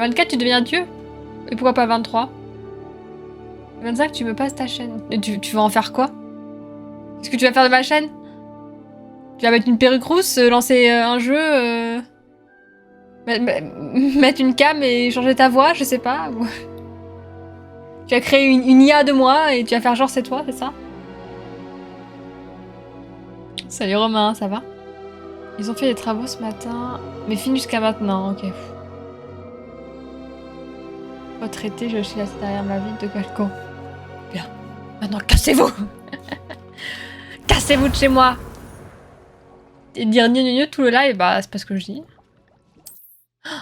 24, tu deviens dieu. Et pourquoi pas 23? 25, tu me passes ta chaîne. Et tu vas en faire quoi? Qu'est-ce que tu vas faire de ma chaîne? Tu vas mettre une perruque rousse, lancer un jeu, mettre une cam et changer ta voix, je sais pas. Tu vas créer une IA de moi et tu vas faire genre c'est toi, c'est ça? Salut Romain, ça va? Ils ont fait des travaux ce matin, mais fini jusqu'à maintenant, ok. Retraité, je suis assis derrière ma ville de balcon. Bien. Maintenant, cassez-vous. Cassez-vous de chez moi. Et dire gna tout le live, bah c'est pas ce que je dis. Ça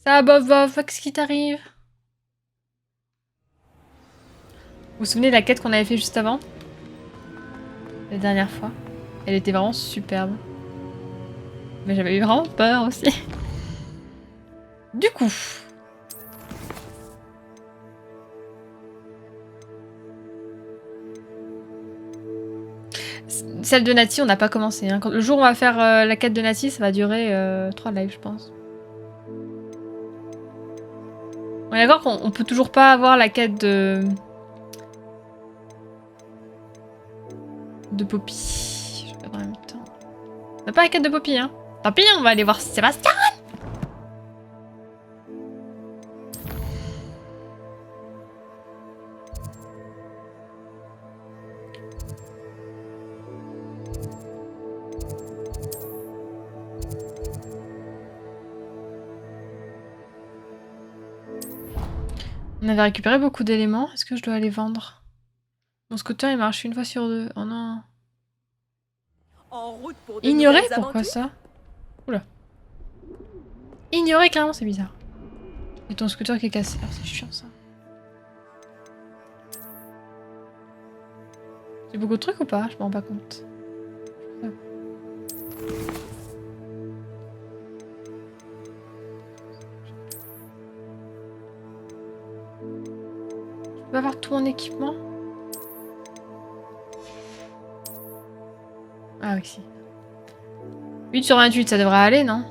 va, bof bof, qu'est-ce qui t'arrive? Vous vous souvenez de la quête qu'on avait fait juste avant? La dernière fois. Elle était vraiment superbe. Mais j'avais eu vraiment peur aussi. Du coup... Celle de Nati, on n'a pas commencé. Hein. Le jour où on va faire la quête de Nati, ça va durer 3 lives, je pense. On est d'accord qu'on peut toujours pas avoir la quête de... Poppy. Je vais pas en même temps. On n'a pas la quête de Poppy, hein. Tant pis, on va aller voir Sébastien. On avait récupéré beaucoup d'éléments. Est-ce que je dois les vendre? Mon scooter, il marche une fois sur 2. Oh non. En route pour de Ignorer? nouvelles Pourquoi aventures. ça? Oula. Ignorer, carrément, c'est bizarre. Et ton scooter qui est cassé. Alors, c'est chiant, ça. J'ai beaucoup de trucs ou pas? Je me rends pas compte. Je peux avoir tout mon équipement? Ah oui, si. 8 sur 28, ça devrait aller, non?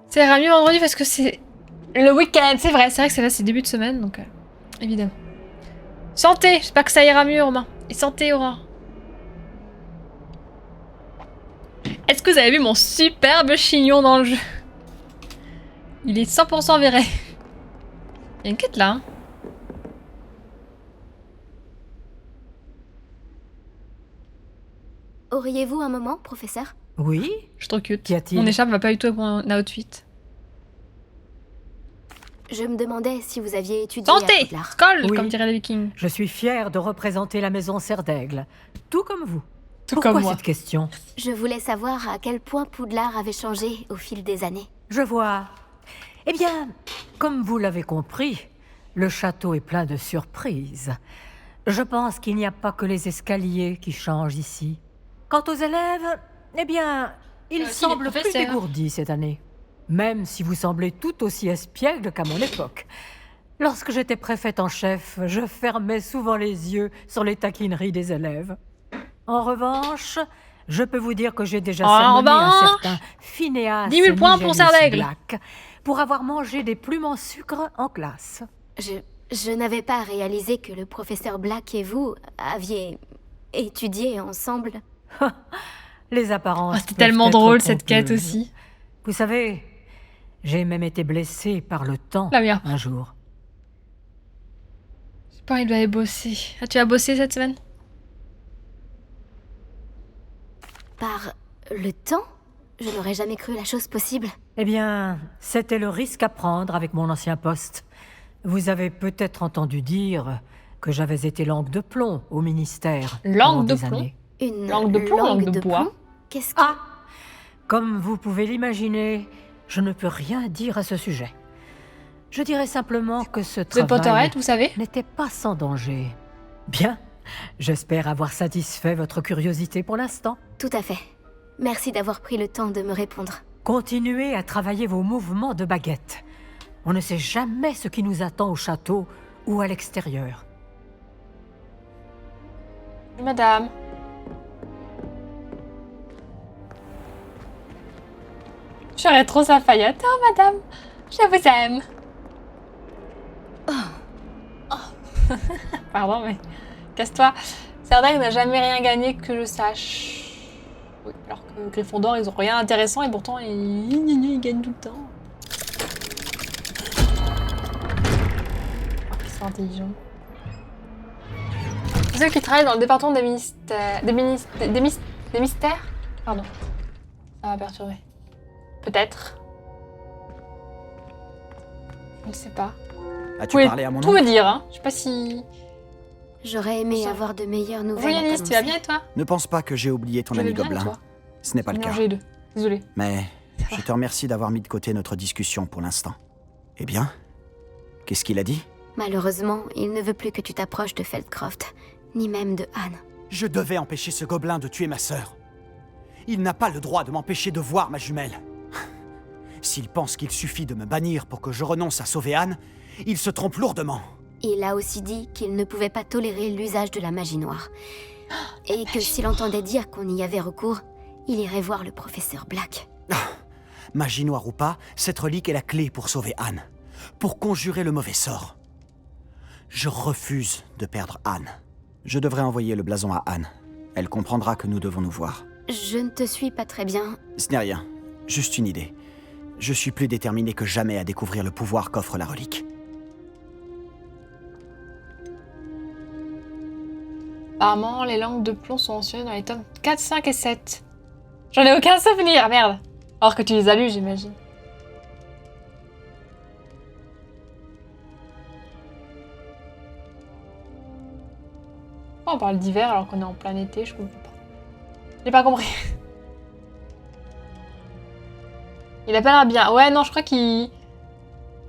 Ça ira mieux vendredi parce que c'est le week-end, c'est vrai que là c'est début de semaine, donc évidemment. Santé, j'espère que ça ira mieux, Romain. Et santé, Aurore. Est-ce que vous avez vu mon superbe chignon dans le jeu? Il est 100% verré. Il y a une quête là, hein. Auriez-vous un moment, professeur? Oui? Je suis trop cute. Qu'y a-t-il? Mon écharpe va pas du tout avec mon outfit. Je me demandais si vous aviez étudié à Santé! Poudlard. Skoll, Oui. comme diraient les vikings. Je suis fière de représenter la maison Serre d'Aigle. Tout comme vous. Tout Pourquoi comme moi. cette question? Je voulais savoir à quel point Poudlard avait changé au fil des années. Je vois. Eh bien, comme vous l'avez compris, le château est plein de surprises. Je pense qu'il n'y a pas que les escaliers qui changent ici. Quant aux élèves, eh bien, ils aussi les semblent plus professeurs. dégourdis cette année. Même si vous semblez tout aussi espiègle qu'à mon époque. Lorsque j'étais préfète en chef, je fermais souvent les yeux sur les taquineries des élèves. En revanche, je peux vous dire que j'ai déjà En sermonné un revanche, certain Phineas 10 000 points pour Nigellus Serre d'Aigle. Black pour avoir mangé des plumes en sucre en classe. Je n'avais pas réalisé que le professeur Black et vous aviez étudié ensemble. Les apparences. Oh, c'était peuvent tellement être drôle cette quête trompeuses. aussi. Vous savez, j'ai même été blessé par le temps La mienne. un jour. J'ai pas envie d'aller bosser. Ah, tu vas bosser cette semaine? Par le temps? Je n'aurais jamais cru la chose possible. Eh bien, c'était le risque à prendre avec mon ancien poste. Vous avez peut-être entendu dire que j'avais été langue de plomb au ministère. Langue pendant de des plomb? années. Une Langue de plomb, langue de bois. plomb? Qu'est-ce que... Ah! Comme vous pouvez l'imaginer, je ne peux rien dire à ce sujet. Je dirais simplement que ce The travail Potterhead, vous savez? n'était pas sans danger. Bien, j'espère avoir satisfait votre curiosité pour l'instant. Tout à fait. Merci d'avoir pris le temps de me répondre. Continuez à travailler vos mouvements de baguette. On ne sait jamais ce qui nous attend au château ou à l'extérieur. Madame. J'aurais trop sa faillite. Oh, madame, je vous aime. Oh. Pardon, mais casse-toi. Cerdac n'a jamais rien gagné que je sache. Oui, alors que Gryffondor, ils ont rien d'intéressant et pourtant, ils gagnent tout le temps. Oh, ils sont intelligents. Ceux qui travaillent dans le département des mystères... Des mystères. Pardon. Ça va perturber. Peut-être. Je ne sais pas. As-tu Vous parlé à mon tout oncle? me dire, hein. Je sais pas si... J'aurais aimé Ça- avoir de meilleures nouvelles. Oui, à Yanis, tu vas t'annoncer. bien et toi? Ne pense pas que j'ai oublié ton Je vais ami bien, et Gobelin. toi? Ce n'est pas le cas. Mélangez les deux. Désolée. Mais je te remercie d'avoir mis de côté notre discussion pour l'instant. Eh bien, qu'est-ce qu'il a dit? Malheureusement, il ne veut plus que tu t'approches de Feldcroft, ni même de Anne. Je devais empêcher ce gobelin de tuer ma sœur. Il n'a pas le droit de m'empêcher de voir ma jumelle. S'il pense qu'il suffit de me bannir pour que je renonce à sauver Anne, il se trompe lourdement. Il a aussi dit qu'il ne pouvait pas tolérer l'usage de la magie noire. Et que s'il entendait dire qu'on y avait recours, il irait voir le professeur Black. Magie noire ou pas, cette relique est la clé pour sauver Anne. Pour conjurer le mauvais sort. Je refuse de perdre Anne. Je devrais envoyer le blason à Anne. Elle comprendra que nous devons nous voir. Je ne te suis pas très bien. Ce n'est rien, juste une idée. Je suis plus déterminé que jamais à découvrir le pouvoir qu'offre la relique. Apparemment, les langues de plomb sont mentionnées dans les tomes 4, 5 et 7. J'en ai aucun souvenir, merde. Alors que tu les as lus, j'imagine. Pourquoi on parle d'hiver alors qu'on est en plein été? Je comprends pas. J'ai pas compris. Il a pas l'air bien. Ouais, non, je crois qu'il...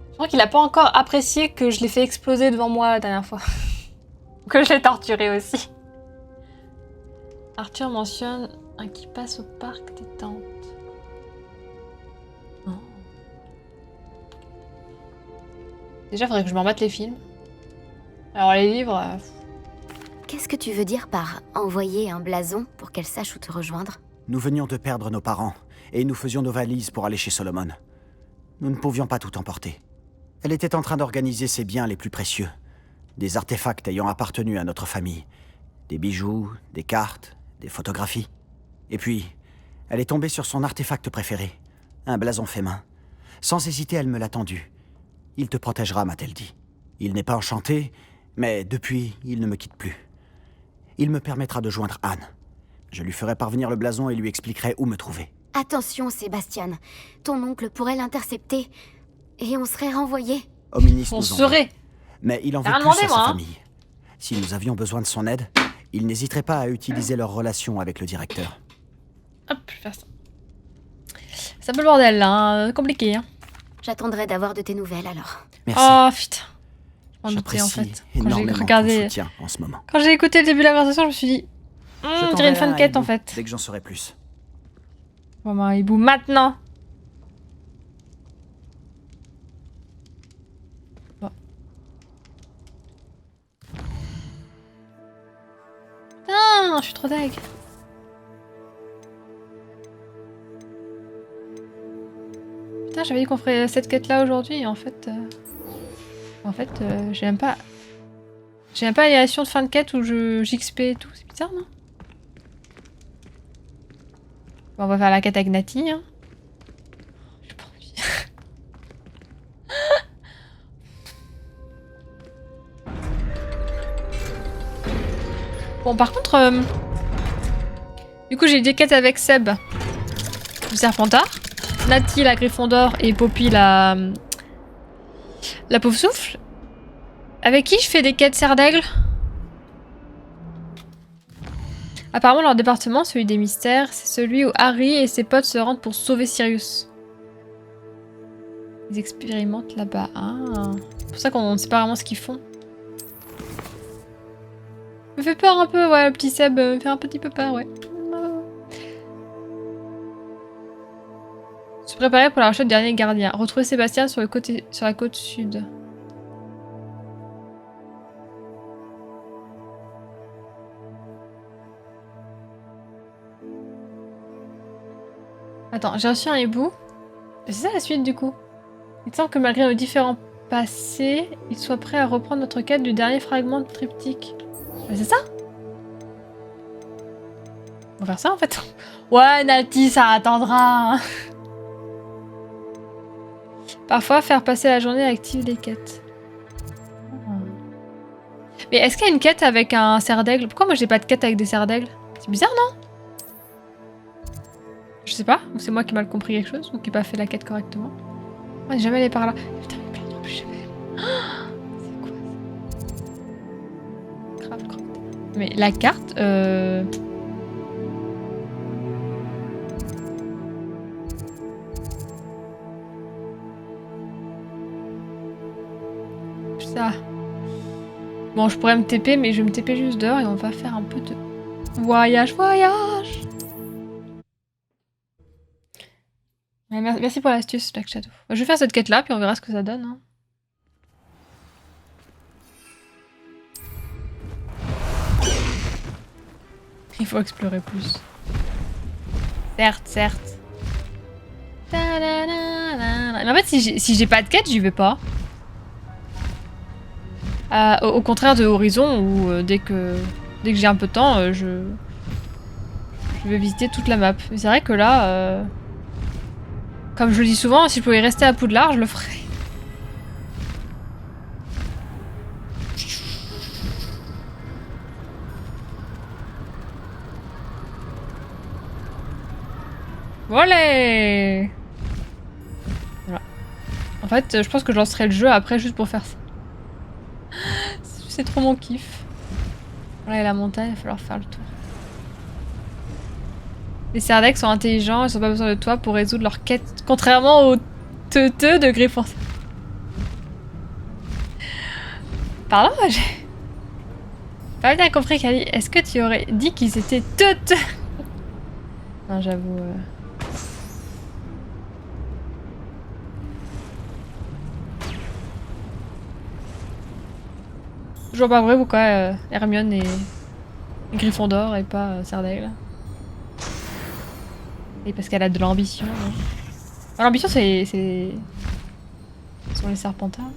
Je crois qu'il a pas encore apprécié que je l'ai fait exploser devant moi la dernière fois. Que je l'ai torturé aussi. Arthur mentionne un qui passe au parc des tentes. Oh. Déjà, faudrait que je me remette les films. Alors les livres... Qu'est-ce que tu veux dire par envoyer un blason pour qu'elle sache où te rejoindre? Nous venions de perdre nos parents, et nous faisions nos valises pour aller chez Solomon. Nous ne pouvions pas tout emporter. Elle était en train d'organiser ses biens les plus précieux. Des artefacts ayant appartenu à notre famille. Des bijoux, des cartes, des photographies. Et puis, elle est tombée sur son artefact préféré, un blason fait main. Sans hésiter, elle me l'a tendu. Il te protégera, m'a-t-elle dit. Il n'est pas enchanté, mais depuis, il ne me quitte plus. Il me permettra de joindre Anne. Je lui ferai parvenir le blason et lui expliquerai où me trouver. Attention, Sébastien. Ton oncle pourrait l'intercepter. Et on serait renvoyé. Ominis On nous en serait... veut. Mais il en veut T'as rien plus à demandé, sa moi, hein. famille. Si nous avions besoin de son aide, il n'hésiterait pas à utiliser leur relation avec le directeur. Hop, je vais faire ça. C'est un peu le bordel, là. Hein. Compliqué, hein. J'attendrai d'avoir de tes nouvelles alors. Merci. Oh, putain. Je m'en doutais, en J'apprécie fait. Quand j'ai énormément ton regardé... soutien en ce moment. Quand j'ai écouté le début de la conversation, je me suis dit... Je on dirait t'enverrai une fan un quête, en hibou fait. Dès que j'en saurai plus. Bon, bah, hibou, maintenant. Bon. Putain, je suis trop deg. Putain, j'avais dit qu'on ferait cette quête-là aujourd'hui, et en fait... j'ai même pas... J'ai même pas l'animation de fin de quête où j'XP et tout. C'est bizarre, non? Bon, on va faire la quête avec Nati, hein. J'ai pas envie. Bon, par contre... Du coup, j'ai des quêtes avec Seb. Le Serpentard. Nati, la Gryffondor, et Poppy, la pauvre souffle. Avec qui je fais des quêtes serre d'aigle? Apparemment, leur département, celui des mystères, c'est celui où Harry et ses potes se rendent pour sauver Sirius. Ils expérimentent là-bas. Ah. C'est pour ça qu'on ne sait pas vraiment ce qu'ils font. Me fait peur un peu, ouais, le petit Seb me fait un petit peu peur, ouais. Se préparer pour la recherche du dernier gardien. Retrouver Sébastien sur la côte sud. Attends, j'ai reçu un hibou. C'est ça la suite du coup. Il semble que malgré nos différents passés, il soit prêt à reprendre notre quête du dernier fragment de triptyque. Mais c'est ça? On va faire ça en fait. Ouais, Nati, ça attendra. Parfois, faire passer la journée active des quêtes. Mais est-ce qu'il y a une quête avec un cerf d'aigle? Pourquoi moi j'ai pas de quête avec des cerfs d'aigle? C'est bizarre, non? Je sais pas, ou c'est moi qui ai mal compris quelque chose, ou qui ai pas fait la quête correctement. On est jamais allé par là. Putain, il y a plein de trucs que je sais pas. C'est quoi ça? Grave, grave. Mais la carte, ça. Bon, je pourrais me TP, mais je vais me TP juste dehors et on va faire un peu de voyage, voyage. Ouais, merci pour l'astuce, Black Shadow. Je vais faire cette quête-là, puis on verra ce que ça donne. Hein. Il faut explorer plus. Certes, certes. Mais en fait, si j'ai pas de quête, j'y vais pas. Au contraire de Horizon, où dès que j'ai un peu de temps, je vais visiter toute la map. Mais c'est vrai que là, comme je le dis souvent, si je pouvais rester à Poudlard, je le ferais. Voilà. Voilà. En fait, je pense que je lancerai le jeu après juste pour faire ça. C'est trop mon kiff. Voilà, et la montagne, il va falloir faire le tour. Les Serdaigle sont intelligents, ils n'ont pas besoin de toi pour résoudre leur quête, contrairement aux teuteux de Griffon. Pardon, j'ai pas bien compris, Kali. Est-ce que tu aurais dit qu'ils étaient teuteux? Non, j'avoue. Toujours pas vrai pourquoi Hermione est Gryffondor et pas Serdaigle. Et parce qu'elle a de l'ambition. Ouais. L'ambition c'est... sont les Serpentards.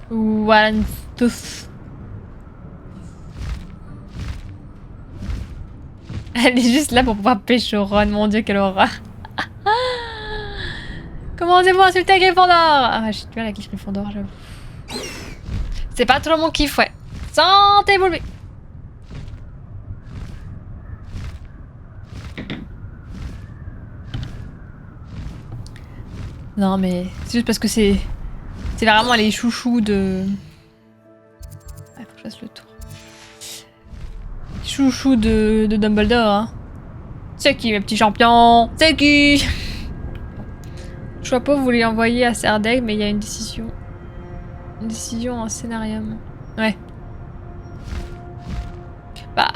Ou Alan tous. Elle est juste là pour pouvoir pécho Ron, mon dieu quelle horreur. Comment osez-vous insulter Gryffondor? Ah, j'ai du mal avec Gryffondor, j'avoue. C'est pas trop mon kiff, ouais. Santé, Boulby. Non, mais c'est juste parce que c'est vraiment les chouchous de... Ah, faut que je fasse le tour. Chouchous de Dumbledore, hein. C'est qui, mes petits champions? C'est qui? Choixpeau voulait envoyer à Serdaigle, mais il y a une décision. Une décision en scénarium. Ouais. Bah...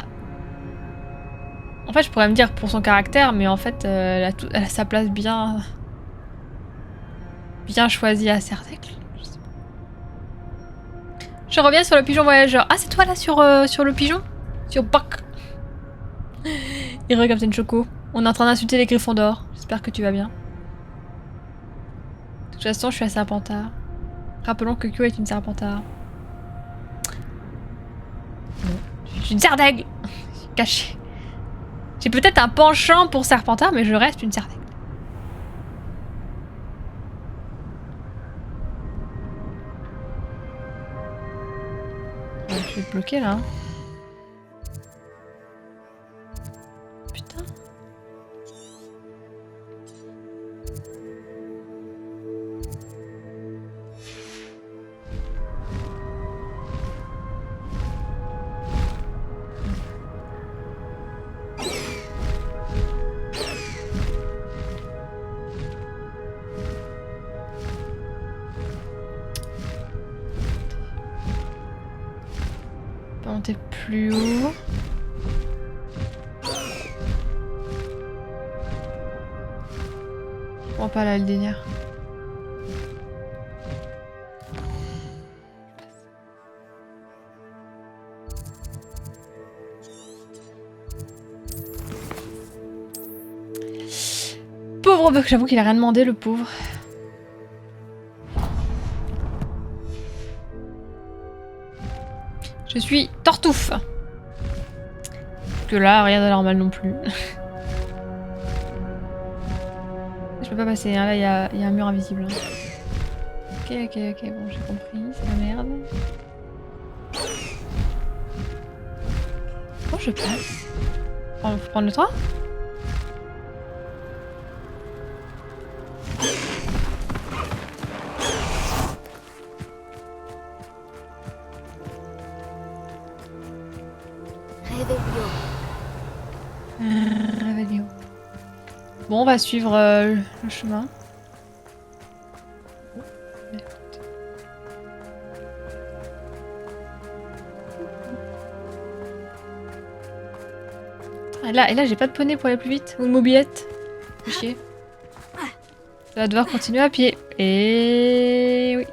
En fait, je pourrais me dire pour son caractère, mais en fait, elle a sa place bien... bien choisie à Serdaigle. Je reviens sur le pigeon voyageur. Ah, c'est toi là sur le pigeon? Sur Buck. Il regarde Captain Choco. On est en train d'insulter les Gryffondors. J'espère que tu vas bien. De toute façon, je suis à Serpentard. Rappelons que Kyo est une Serpentard. Non. Je suis une Serdaigle. Cachée. J'ai peut-être un penchant pour Serpentard, mais je reste une Serdaigle. Ouais, je vais te bloquer là. Putain. On peut monter plus haut. On pas là le délire. pauvre, j'avoue qu'il a rien demandé, le pauvre. Je suis Tortouffe. Parce que là, rien d'anormal non plus. Je peux pas passer, hein. Là il y a un mur invisible. Ok, bon, j'ai compris, c'est la merde. Comment je passe? Faut prendre le train? Réveillon. Bon, on va suivre le chemin. Et là j'ai pas de poney pour aller plus vite. Ou de mobilette. Fais chier. Je vais devoir continuer à pied. Et oui.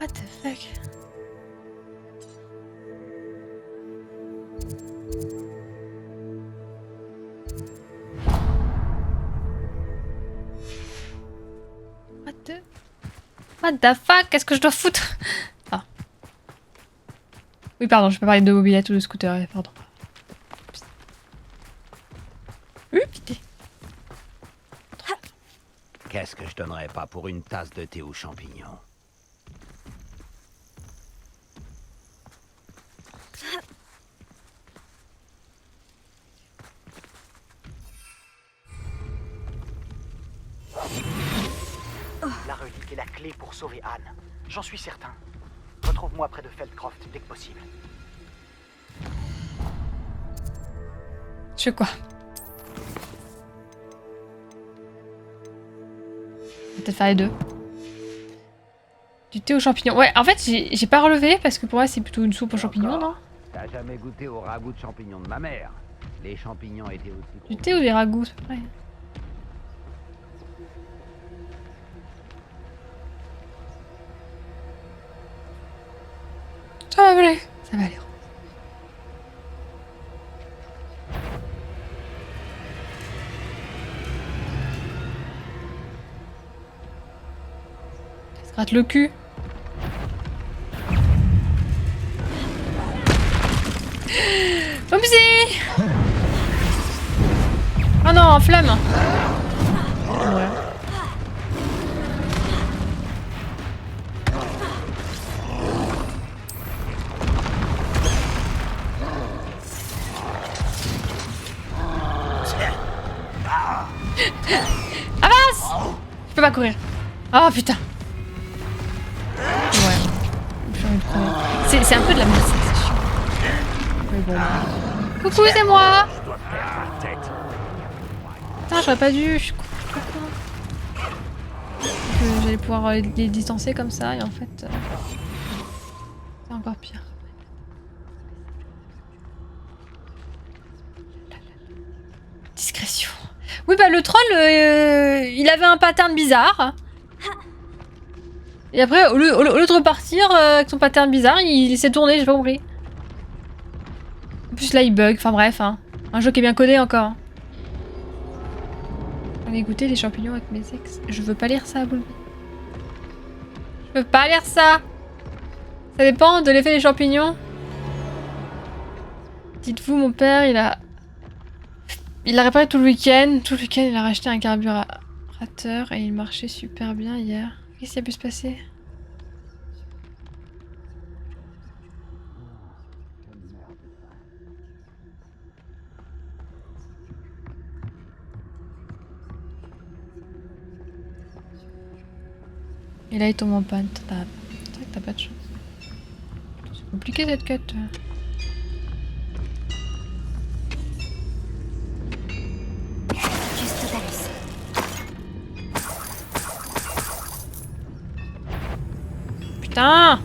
What the fuck? What the fuck? Qu'est-ce que je dois foutre? Ah. Oui, pardon, je peux parler de mobilette ou de scooter, pardon. Putain. Qu'est-ce que je donnerais pas pour une tasse de thé aux champignons? La relique est la clé pour sauver Anne. J'en suis certain. Retrouve-moi près de Feldcroft dès que possible. Je fais quoi? Peut-être faire les deux. Du thé aux champignons. Ouais, en fait, j'ai pas relevé parce que pour moi, c'est plutôt une soupe aux champignons, non? T'as jamais goûté au ragoût de champignons de ma mère? Les champignons étaient aussi... Du thé ou des ragoûts, c'est pareil. Ça va aller. Ça va aller. Ça se gratte le cul. Oupsie! Oh non, en flamme! Ouais. Avance! Je peux pas courir. Oh putain. Ouais. J'ai envie de courir. C'est un peu de la merde, c'est chiant. Mais bon. Coucou, c'est moi! Putain, j'aurais pas dû. Je suis con. J'allais pouvoir les distancer comme ça et en fait. C'est encore pire. Discrétion. Oui, bah le troll, il avait un pattern bizarre. Et après, au lieu de repartir avec son pattern bizarre, il s'est tourné, j'ai pas compris. En plus là, il bug, enfin bref. Hein. Un jeu qui est bien codé encore. Hein. J'en ai goûté des champignons avec mes ex. Je veux pas lire ça, Boulby. Je veux pas lire ça. Ça dépend de l'effet des champignons. Dites-vous, mon père, il a réparé tout le week-end. Tout le week-end, il a racheté un carburateur et il marchait super bien hier. Qu'est-ce qui a pu se passer? Et là, il tombe en panne. C'est vrai que t'as pas de chance. C'est compliqué cette quête. Juste Dalus. Putain!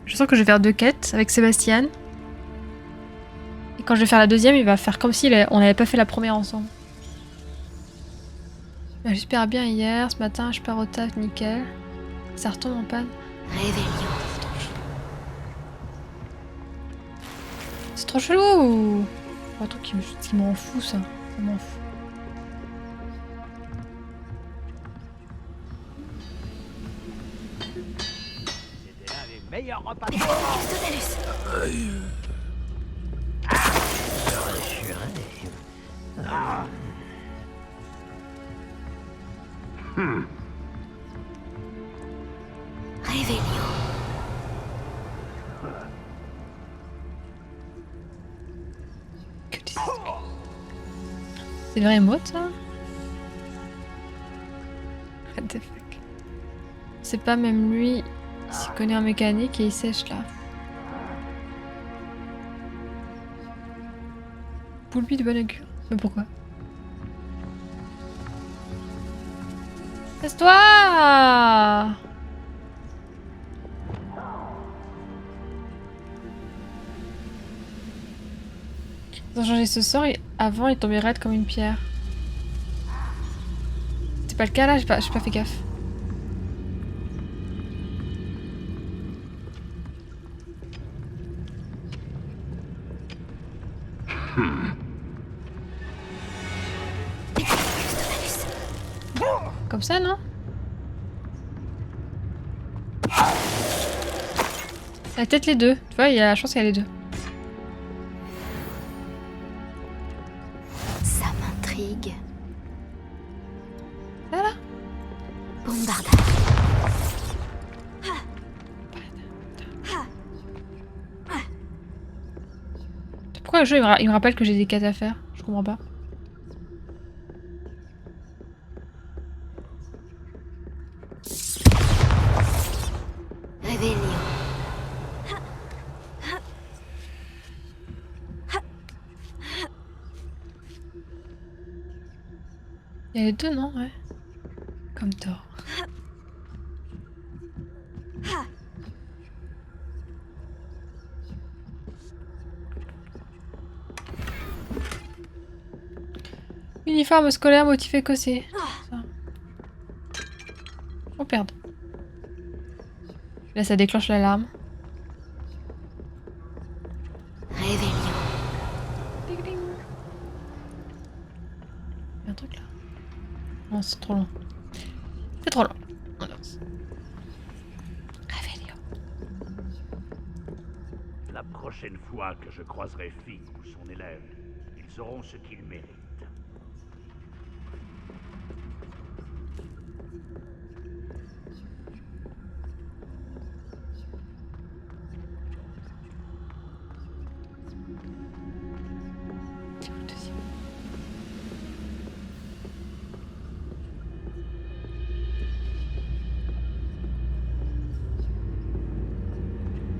Je sens que je vais faire 2 quêtes avec Sébastien. Et quand je vais faire la deuxième, il va faire comme si on n'avait pas fait la première ensemble. Bah, j'espère bien hier, ce matin je pars au taf, nickel. Ça retombe en panne. Réveillon. C'est trop chelou. Un truc qui m'en fout ça. Ça m'en fout. C'était l'un des meilleurs repas. Custodalus. Réveillon. Que dis-tu? C'est le vrai mot ça? What the fuck? C'est pas même lui, il s'y connaît en mécanique et il sèche là. Poulpi de bonne augure. Mais pourquoi? Casse-toi! Ils ont changé ce sort et avant il tombait raide comme une pierre. C'est pas le cas là, j'ai pas fait gaffe. Comme ça, non? Ça a peut-être les deux. Tu vois, il y a la chance qu'il y a les deux. Ça m'intrigue. Ça là? Bombardage. Pourquoi le jeu il me rappelle que j'ai des quêtes à faire? Je comprends pas. Réveillon. Il y a les deux, non? Ouais. Comme tort. Uniforme scolaire motif écossais. Ça. Oh perdre. Là ça déclenche l'alarme. Réveillon. Ding ding. Il y a un truc là. Non, c'est trop long. C'est trop long. On avance. Réveillon. La prochaine fois que je croiserai Fink ou son élève, ils auront ce qu'ils méritent. C'est où le deuxième?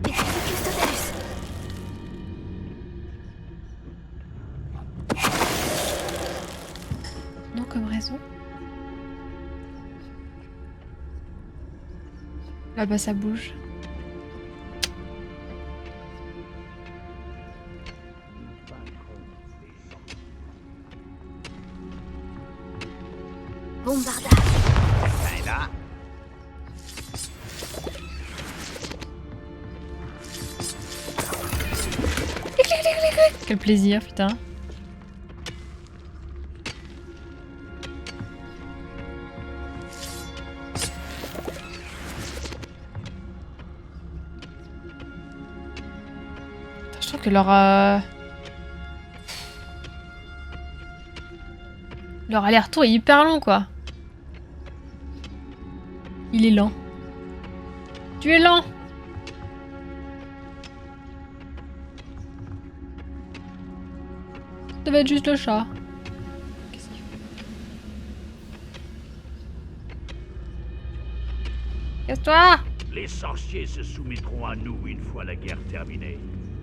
Custodalus. Non, comme raison. Là-bas ça bouge. Bombardage. Quelqu'un est là? Quel plaisir, putain. Je trouve que leur aller-retour est hyper long, quoi. Il est lent. Tu es lent. Ça devait être juste le chat. Qu'est-ce qu'il fait? Casse-toi! Les sorciers se soumettront à nous une fois la guerre terminée.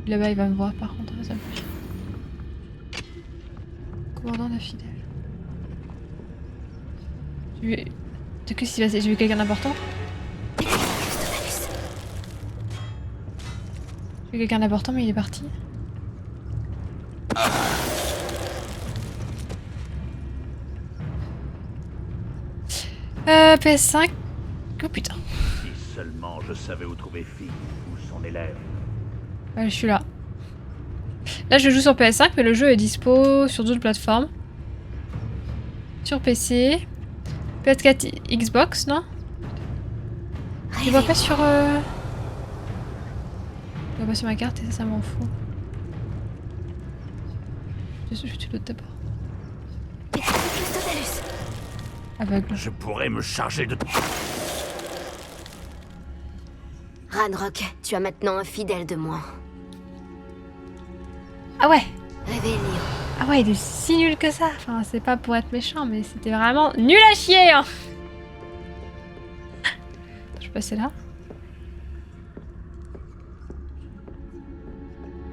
Là-bas, il va me voir, par contre, ça me fait chier. Commandant d'infidèle. Qu'est-ce qui s'est passé? J'ai vu quelqu'un d'important? J'ai vu quelqu'un d'important mais il est parti. PS5. Oh putain. Si seulement je savais où trouver Fig ou son élève. Ouais, je suis là. Là, je joue sur PS5, mais le jeu est dispo sur d'autres plateformes. Sur PC. PS4, Xbox, non? Je vois pas sur... Je vois pas sur ma carte et ça m'en fout. Je vais tuer l'autre d'abord. Aveugle. Je pourrais me charger de... Ranrock, tu as maintenant un fidèle de moins. Ah ouais! Révélio. Ah ouais, il est si nul que ça. Enfin, c'est pas pour être méchant, mais c'était vraiment nul à chier, hein. Je vais passer là.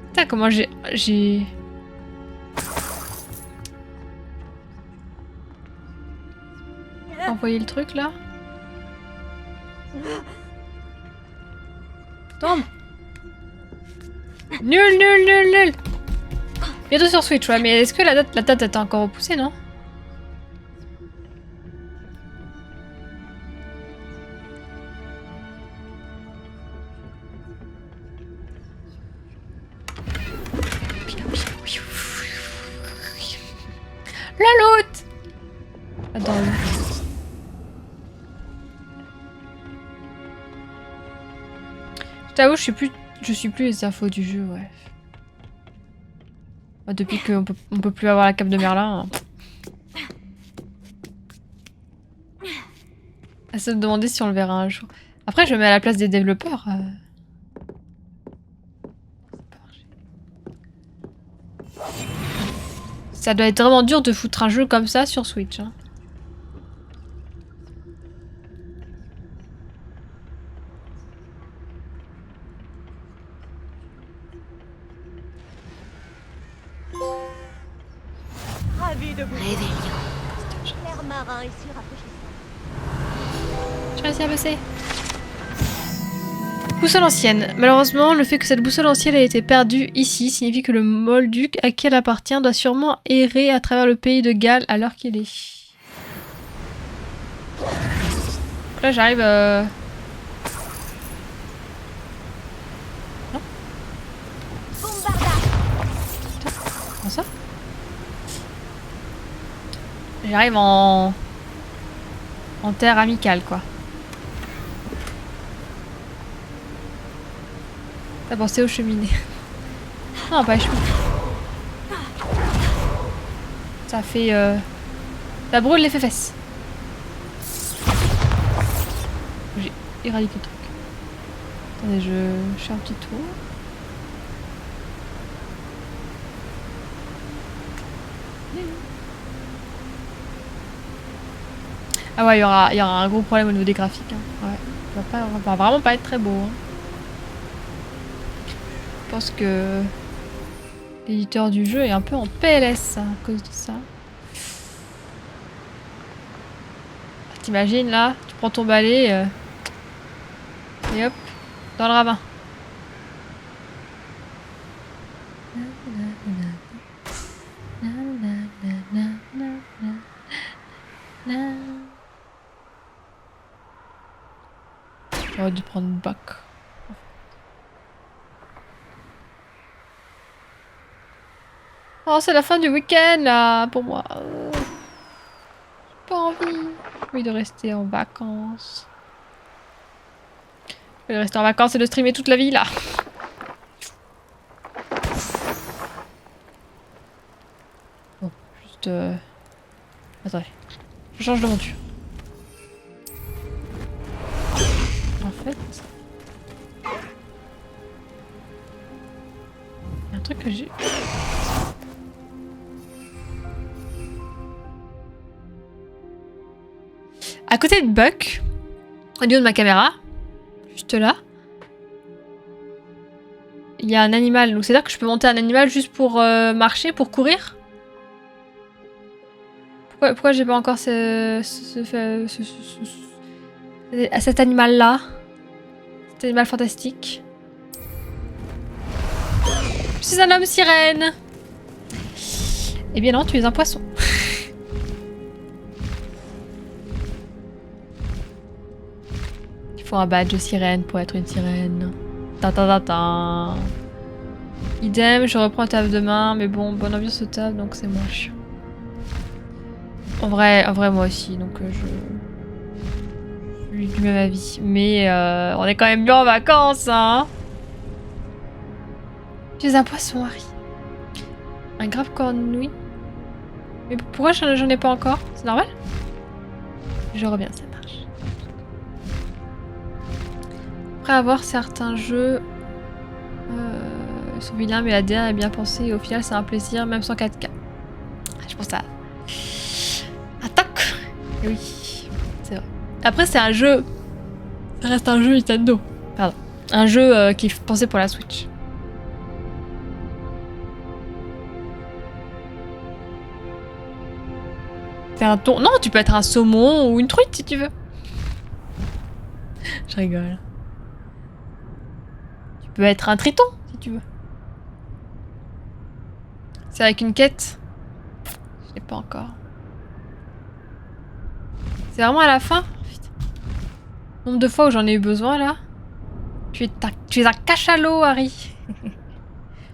Putain, comment j'ai... envoyé le truc, là. Tombe! Nul, nul, nul, nul! Bientôt sur Switch, ouais, mais est-ce que la date est encore repoussée, non? La loot! Attends. Je t'avoue, je suis plus les infos du jeu, ouais. Depuis qu'on peut plus avoir la cape de Merlin. À se demander si on le verra un jour. Après, je me mets à la place des développeurs. Ça doit être vraiment dur de foutre un jeu comme ça sur Switch. Hein. Ravi de vous. Révélio. L'air marin ici rafraîchissant. J'ai réussi à passer. Boussole ancienne. Malheureusement, le fait que cette boussole ancienne ait été perdue ici signifie que le Molduc à qui elle appartient doit sûrement errer à travers le pays de Galles à l'heure qu'il est. Donc là, j'arrive... Non. Comment ça? J'arrive en terre amicale, quoi. T'as pensé aux cheminées. Non, pas les cheminées. Ça fait... Ça brûle les fesses. J'ai éradiqué le truc. Attendez, je fais un petit tour. Ah ouais, il y aura un gros problème au niveau des graphiques. Hein. Ouais. Ça va vraiment pas être très beau. Hein. Je pense que l'éditeur du jeu est un peu en PLS hein, à cause de ça. T'imagines là, tu prends ton balai et hop, dans le ravin. J'aurais dû prendre une bac. Oh, c'est la fin du week-end là pour moi. J'ai pas envie. J'ai envie de rester en vacances. Je vais rester en vacances et de streamer toute la vie là. Bon, juste. Attendez. Je change de monture. En fait. Il y a un truc que j'ai. À côté de Buck, au niveau de ma caméra, juste là, il y a un animal. Donc c'est-à-dire que je peux monter un animal juste pour marcher, pour courir. Pourquoi j'ai pas encore cet animal-là? Cet animal fantastique. Je suis un homme sirène. Eh bien non, tu es un poisson. Il faut un badge sirène pour être une sirène. Ta ta ta ta. Idem, je reprends le taf demain, mais bon, bonne ambiance au taf, donc c'est moins chiant. En vrai, moi aussi, donc je suis du même avis. Mais on est quand même bien en vacances, hein. Tu es un poisson, Harry. Un grave cornouille. Mais pourquoi j'en ai pas encore? C'est normal? Je reviens, ça marche. Après avoir certains jeux... ils sont vilains, mais la DA est bien pensée et au final c'est un plaisir, même sans 4K. Je pense à... Toc. Et oui, c'est vrai. Après c'est un jeu... Ça reste un jeu Nintendo. Pardon. Un jeu qui est pensé pour la Switch. T'es un thon... Non, tu peux être un saumon ou une truite si tu veux. Je rigole. Tu peux être un triton si tu veux. C'est avec une quête. Je l'ai pas encore. C'est vraiment à la fin? Putain. Le nombre de fois où j'en ai eu besoin là. Tu es un cachalot, Harry.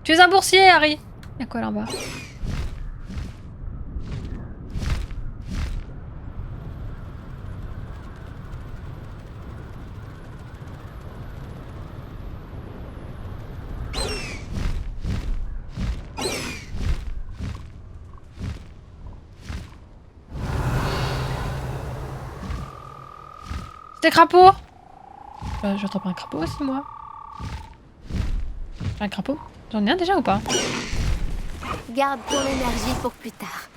Tu es un boursier, Harry. Y'a quoi là en bas? Des crapauds. J'attrape un crapaud aussi, moi. J'ai un crapaud? J'en ai un déjà ou pas? Garde ton énergie pour plus tard.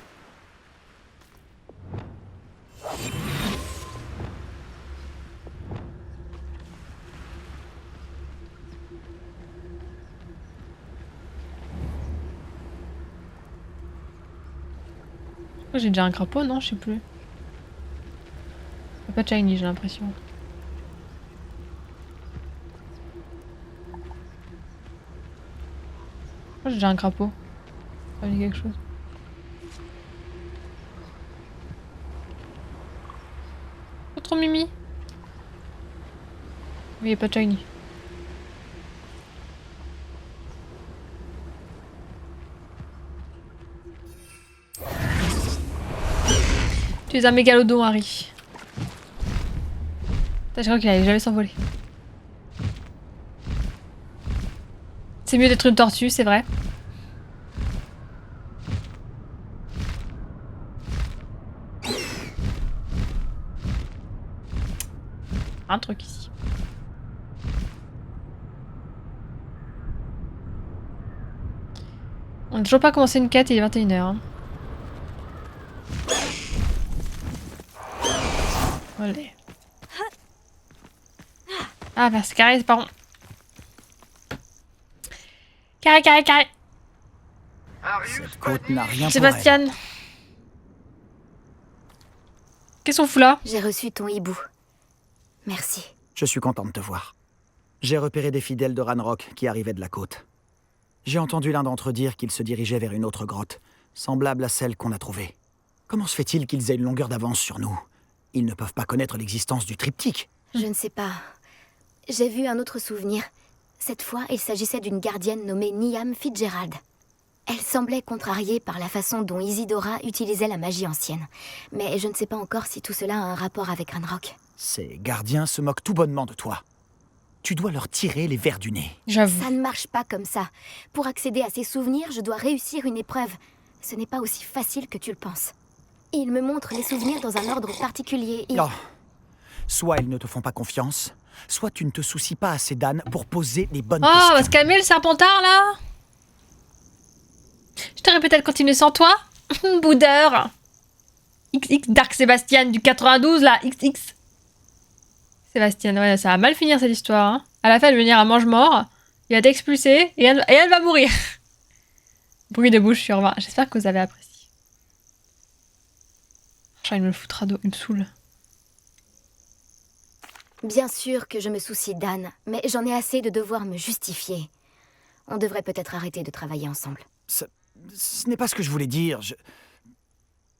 J'ai déjà un crapaud, non? Je sais plus. Pas shiny, j'ai l'impression. J'ai déjà un crapaud. Ça me dit quelque chose. Pas trop mimi. Mais il n'y a pas de shiny. Tu es un mégalodon, Harry. Je crois qu'il allait jamais s'envoler. C'est mieux d'être une tortue, c'est vrai. Un truc ici. On n'a toujours pas commencé une quête, il est 21h. Hein. Allez. Ah, bah c'est carré, c'est pas rond. Carré. Cette côte n'a rien pour Sébastien. Qu'est-ce qu'on fout là? J'ai reçu ton hibou. Merci. Je suis content de te voir. J'ai repéré des fidèles de Ranrock qui arrivaient de la côte. J'ai entendu l'un d'entre eux dire qu'ils se dirigeaient vers une autre grotte, semblable à celle qu'on a trouvée. Comment se fait-il qu'ils aient une longueur d'avance sur nous? Ils ne peuvent pas connaître l'existence du triptyque. Je ne sais pas. J'ai vu un autre souvenir. Cette fois, il s'agissait d'une gardienne nommée Niam Fitzgerald. Elle semblait contrariée par la façon dont Isidora utilisait la magie ancienne. Mais je ne sais pas encore si tout cela a un rapport avec Ranrock. Ces gardiens se moquent tout bonnement de toi. Tu dois leur tirer les vers du nez. J'avoue. Ça ne marche pas comme ça. Pour accéder à ces souvenirs, je dois réussir une épreuve. Ce n'est pas aussi facile que tu le penses. Ils me montrent les souvenirs dans un ordre particulier. Oh. Soit ils ne te font pas confiance, soit tu ne te soucies pas assez d'Anne pour poser les bonnes Oh, questions. on va se calmer le serpentard là. Je t'aurais peut-être continué sans toi. Boudeur. XX Dark Sébastien du 92 là, XX. Sébastien, ouais, ça va mal finir cette histoire. Hein. À la fin, elle va venir à mange-mort, il va t'expulser et elle va mourir. Bruit de bouche sur 20. J'espère que vous avez apprécié. Putain, il me foutra d'eau, il me saoule. Bien sûr que je me soucie d'Anne, mais j'en ai assez de devoir me justifier. On devrait peut-être arrêter de travailler ensemble. Ce n'est pas ce que je voulais dire.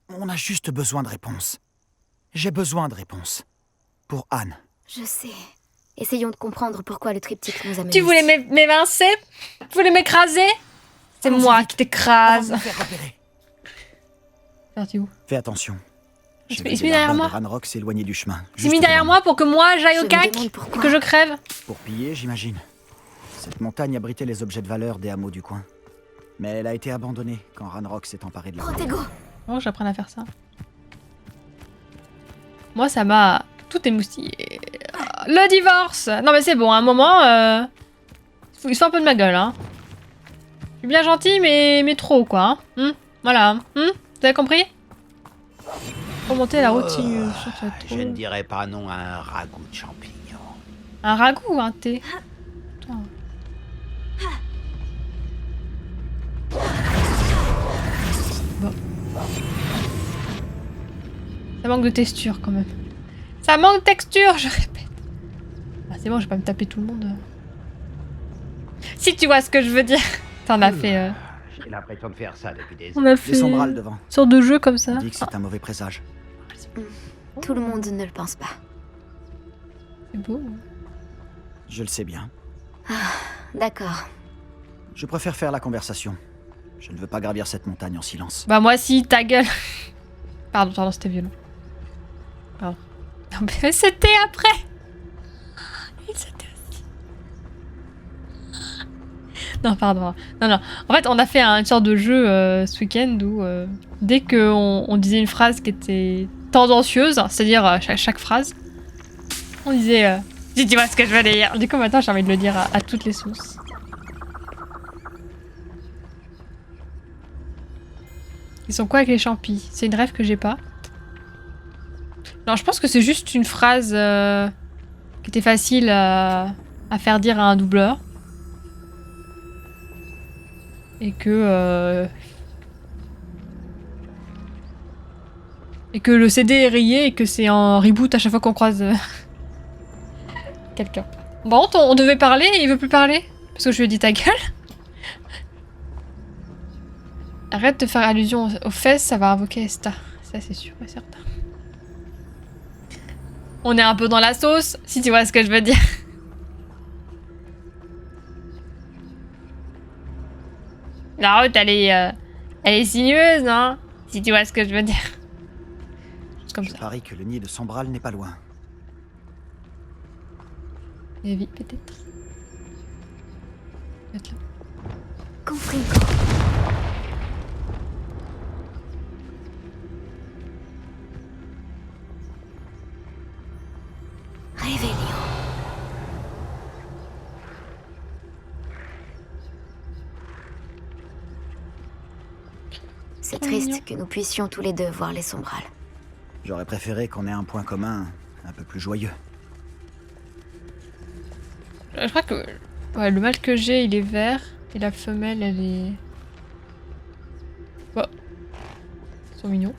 On a juste besoin de réponses. J'ai besoin de réponses. Pour Anne. Je sais. Essayons de comprendre pourquoi le triptyque nous a menés Tu voulais ici. m'évincer? Tu voulais m'écraser? C'est Allons-y moi vite. qui t'écrase. Avant de me faire repérer. Parti où? Fais attention. Il J'ai se vu met des derrière barbares moi. de Ranrock s'éloigner du chemin. Il s'est juste mis derrière devant moi pour que moi j'aille Je au me cac demande et pourquoi. que je crève. nous. Pour piller, j'imagine. Cette montagne abritait les objets de valeur des hameaux du coin. Mais elle a été abandonnée quand Ranrock s'est emparé de la... Protego! Oh, j'apprends à faire ça. Moi, ça m'a tout émoustillé. Le divorce! Non, mais c'est bon, à un moment, il se fout un peu de ma gueule, hein. Je suis bien gentil, mais trop, quoi. Hein. Voilà. Vous avez compris? Remonter la route sinueuse. Ça va trop. Je ne dirais pas non à un ragoût de champignons. Un ragoût ou un thé? Putain. Bon. Ça manque de texture quand même. Ça manque de texture, je répète. Ah, c'est bon, je vais pas me taper tout le monde. Si tu vois ce que je veux dire. T'en as fait. J'ai l'impression de faire ça depuis des On a Les fait sombrales une devant. sorte de jeu comme ça. On dit que c'est un mauvais présage. Tout le monde ne le pense pas. C'est beau. Je le sais bien. D'accord. Je préfère faire la conversation. Je ne veux pas gravir cette montagne en silence. Bah moi si, ta gueule. Pardon, c'était violent. Pardon. Non mais c'était après. Il s'était aussi. Non pardon. Non. En fait on a fait une sorte de jeu ce week-end où dès qu'on disait une phrase qui était tendancieuse, c'est-à-dire chaque phrase, on disait si tu vois ce que je veux dire. Du coup maintenant j'ai envie de le dire à toutes les sauces. Ils sont quoi avec les champis? C'est une rêve que j'ai pas. Non, je pense que c'est juste une phrase qui était facile à faire dire à un doubleur. Et que le CD est rayé et que c'est en reboot à chaque fois qu'on croise quelqu'un. Bon, on devait parler et il veut plus parler parce que je lui ai dit ta gueule. Arrête de faire allusion aux fesses, ça va invoquer Esta. Ça, c'est sûr et certain. On est un peu dans la sauce, si tu vois ce que je veux dire. La route, elle est sinueuse, hein, si tu vois ce que je veux dire. Juste comme Je ça. parie que le nid de Sombral n'est pas loin. Et vite, peut-être. Peut-être là. Compris. Réveillon. C'est triste que nous puissions tous les deux voir les sombrales. J'aurais préféré qu'on ait un point commun un peu plus joyeux. Je crois que ouais, le mâle que j'ai, il est vert. Et la femelle, elle est... Oh. Ils sont mignons.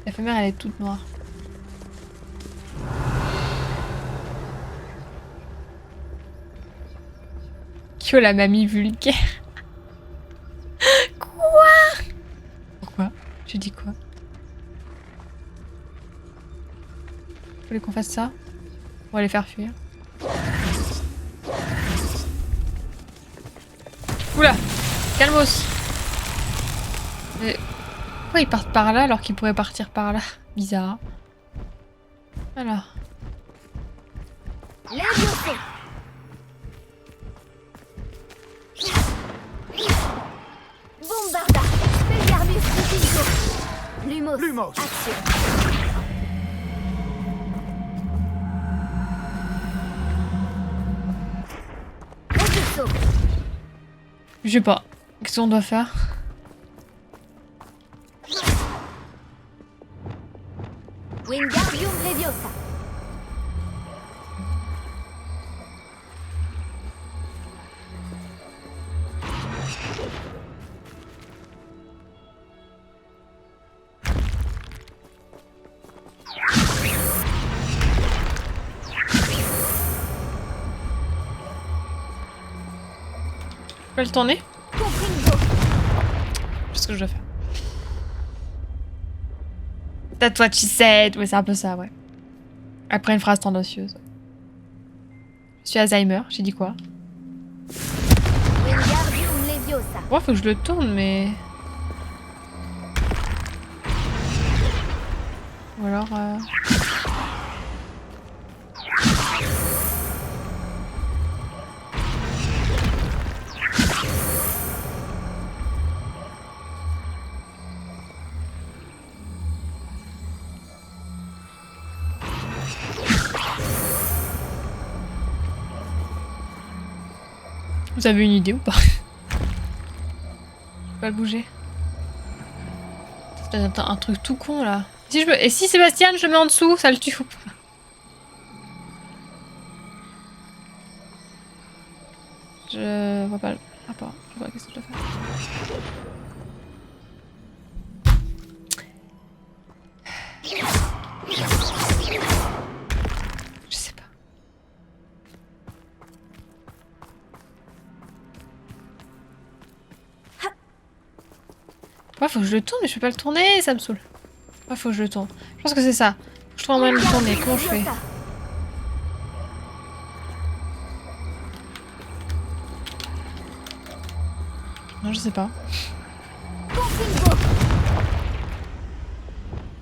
La femelle, elle est toute noire. Kyo, la mamie vulgaire. Quoi? Pourquoi? J'ai dit quoi? Vous voulez qu'on fasse ça? On va les faire fuir. Oula! Calmos! Mais pourquoi ils partent par là alors qu'ils pourraient partir par là? Bizarre. Alors. Bombarda! Expelliarmus Crucifico! Lumos! Lumos. Action! Repulso! Je sais pas. Qu'est-ce qu'on doit faire? Wingardium Leviosa! peux le tourner? Compringo. C'est ce que je dois faire. That's what she said. Ouais, c'est un peu ça, ouais. Après une phrase tendancieuse. Je suis Alzheimer, j'ai dit quoi? Wingardium Leviosa. Bon, faut que je le tourne, mais... Ou alors... Vous avez une idée ou pas? Je peux pas le bouger. C'est un truc tout con là. Si je me... Et si Sébastien je le mets en dessous, ça le tue ou pas? Je vois pas le rapport. Je vois qu'est-ce que je dois faire. Je sais pas. Ouais, faut que je le tourne, mais je peux pas le tourner, ça me saoule. Ouais, faut que je le tourne. Je pense que c'est ça. Faut que je trouve un moyen de le tourner. Comment je fais? Non, je sais pas. Compringo.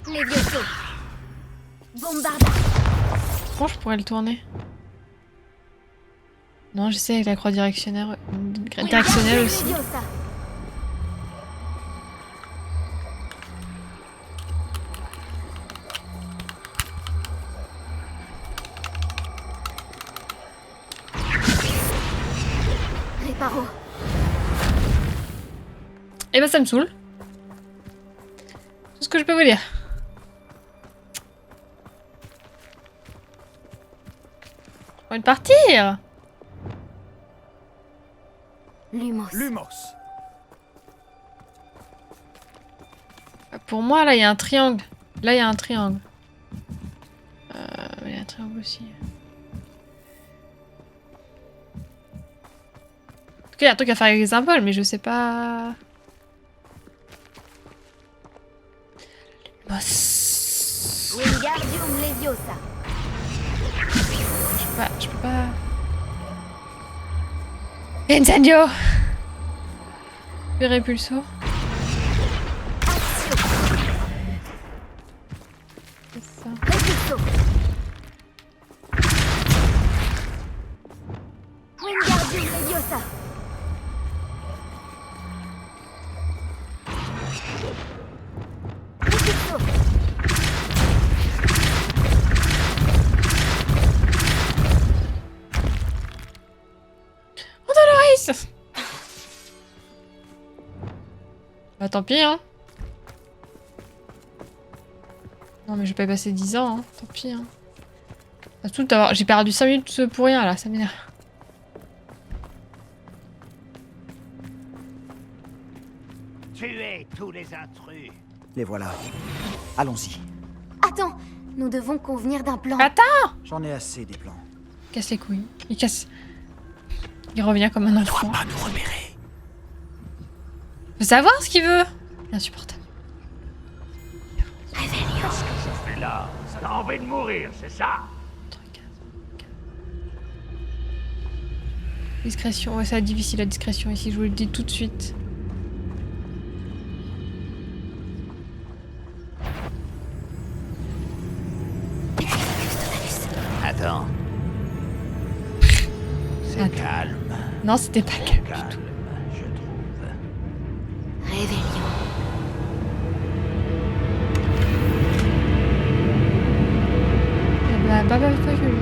Levioso. Bombarda. Comment je pourrais le tourner? Non, j'essaie avec la croix directionnelle aussi. Leviosa. Réparo. Eh ben ça me saoule. C'est ce que je peux vous dire. J'ai envie de partir. Lumos. Lumos. Pour moi, là, il y a un triangle. Là, il y a un triangle. Il y a un triangle aussi. En tout cas, il y a un truc à faire avec les symboles, mais je sais pas... Wingardium Leviosa. Je peux pas... Incendio! Répulso. C'est ça. Repulso. Wingardium Leviosa. Repulso. Oh, Dolores! Bah tant pis, hein. Non mais je vais pas y passer 10 ans, hein. Tant pis, hein. J'ai perdu 5 minutes pour rien, là. Ça m'énerve. Tuez tous les intrus. Les voilà. Allons-y. Attends, nous devons convenir d'un plan. Attends! J'en ai assez des plans. Casse les couilles. Il casse... Il revient comme un enfant. Pas nous repérer. Faut savoir ce qu'il veut. Insupportable. Qu'est-ce que ça fait là? T'as envie de mourir, c'est ça? Discrétion. Ouais, ça va être difficile la discrétion ici, je vous le dis tout de suite. Attends. C'est Attends. calme. Non, c'était pas calme. Calme, je trouve. Réveillon. Bah, pas que lui.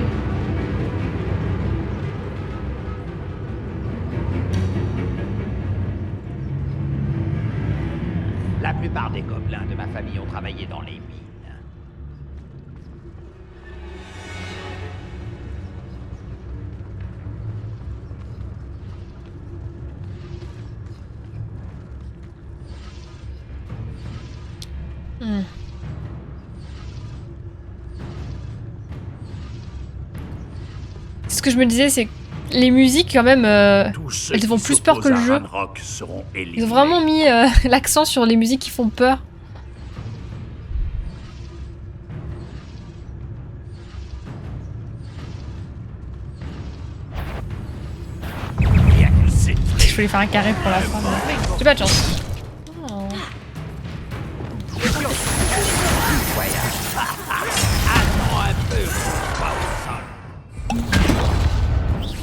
La plupart des gobelins de ma famille ont travaillé dans les mines. Ce que je me disais, c'est que les musiques, quand même, Tous ceux elles te font qui plus peur que le s'opposent jeu. à Ranrock seront éliminés. Ils ont vraiment mis l'accent sur les musiques qui font peur. Bien que c'est Je voulais faire un carré pour la fin, mais j'ai pas de chance. Oh.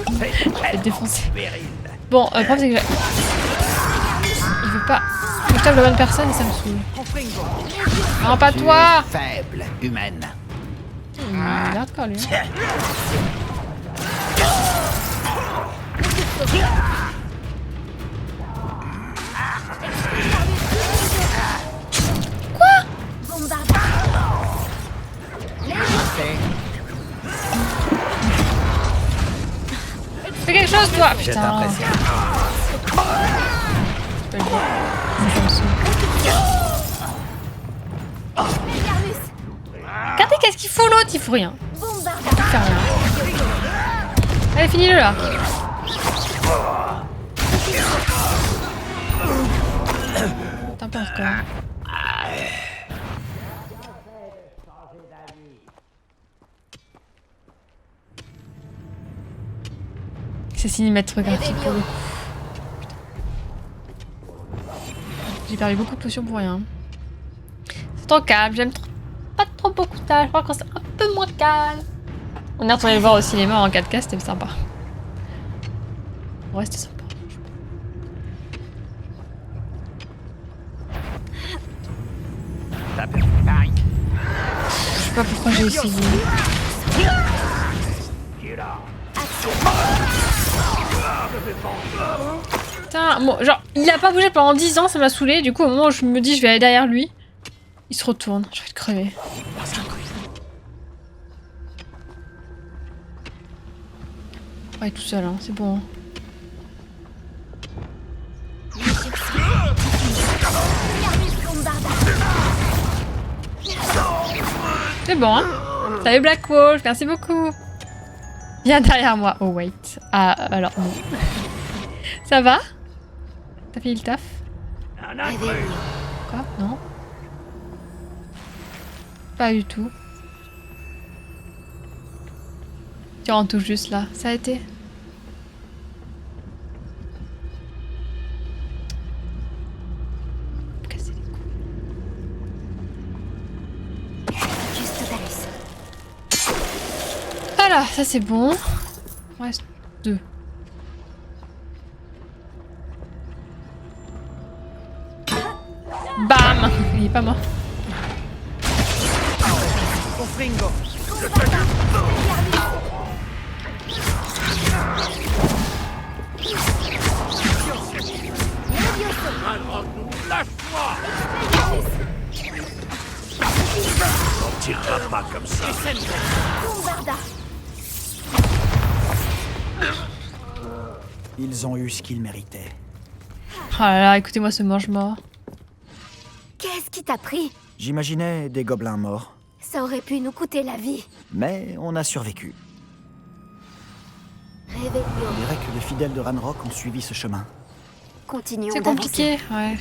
Je vais te défoncer. Bon, le problème c'est que il veut pas. Faut que je tape la bonne personne et ça me saoule. Non, pas toi! Faible, humaine. Regarde quand lui. Fais quelque chose, toi! Je Putain! t'impressionne. Je peux le voir. Ça me saoule. Regardez, qu'est-ce qu'il faut l'autre? Il faut rien. Il fait rien. Allez, finis-le là. T'en penses quoi? C'est cinématographique pour le coup. J'ai perdu beaucoup de potions pour rien. C'est trop calme, j'aime pas trop beaucoup ça. Je crois que c'est un peu moins calme. On est retourné le voir au cinéma en 4K, c'était sympa. Ouais, c'était sympa. T'as perdu pareil. Je sais pas pourquoi j'ai essayé. Putain, bon, genre, il a pas bougé pendant 10 ans, ça m'a saoulé. Du coup, au moment où je me dis je vais aller derrière lui, il se retourne. J'ai envie de crever. Ouais, tout seul, hein, c'est bon. Hein. C'est bon, hein. Salut Black Wolf, merci beaucoup. Viens derrière moi. Oh, wait. Ah, alors, non. Ça va? T'as fini le taf? Quoi? Non? Pas du tout. Tu rentres tout juste là. Ça a été? Casser les couilles. Juste Voilà, ça c'est bon. Il reste 2. Bam! Il est pas mort. On tirera pas comme ça. Ils ont eu ce qu'ils méritaient. Oh là là, écoutez-moi ce mange-mort. Qu'est-ce qui t'a pris? J'imaginais des gobelins morts, Ça aurait pu nous coûter la vie. mais on a survécu. Réveillons. On dirait que les fidèles de Ranrock ont suivi ce chemin. Continuons C'est d'avancer. compliqué, ouais.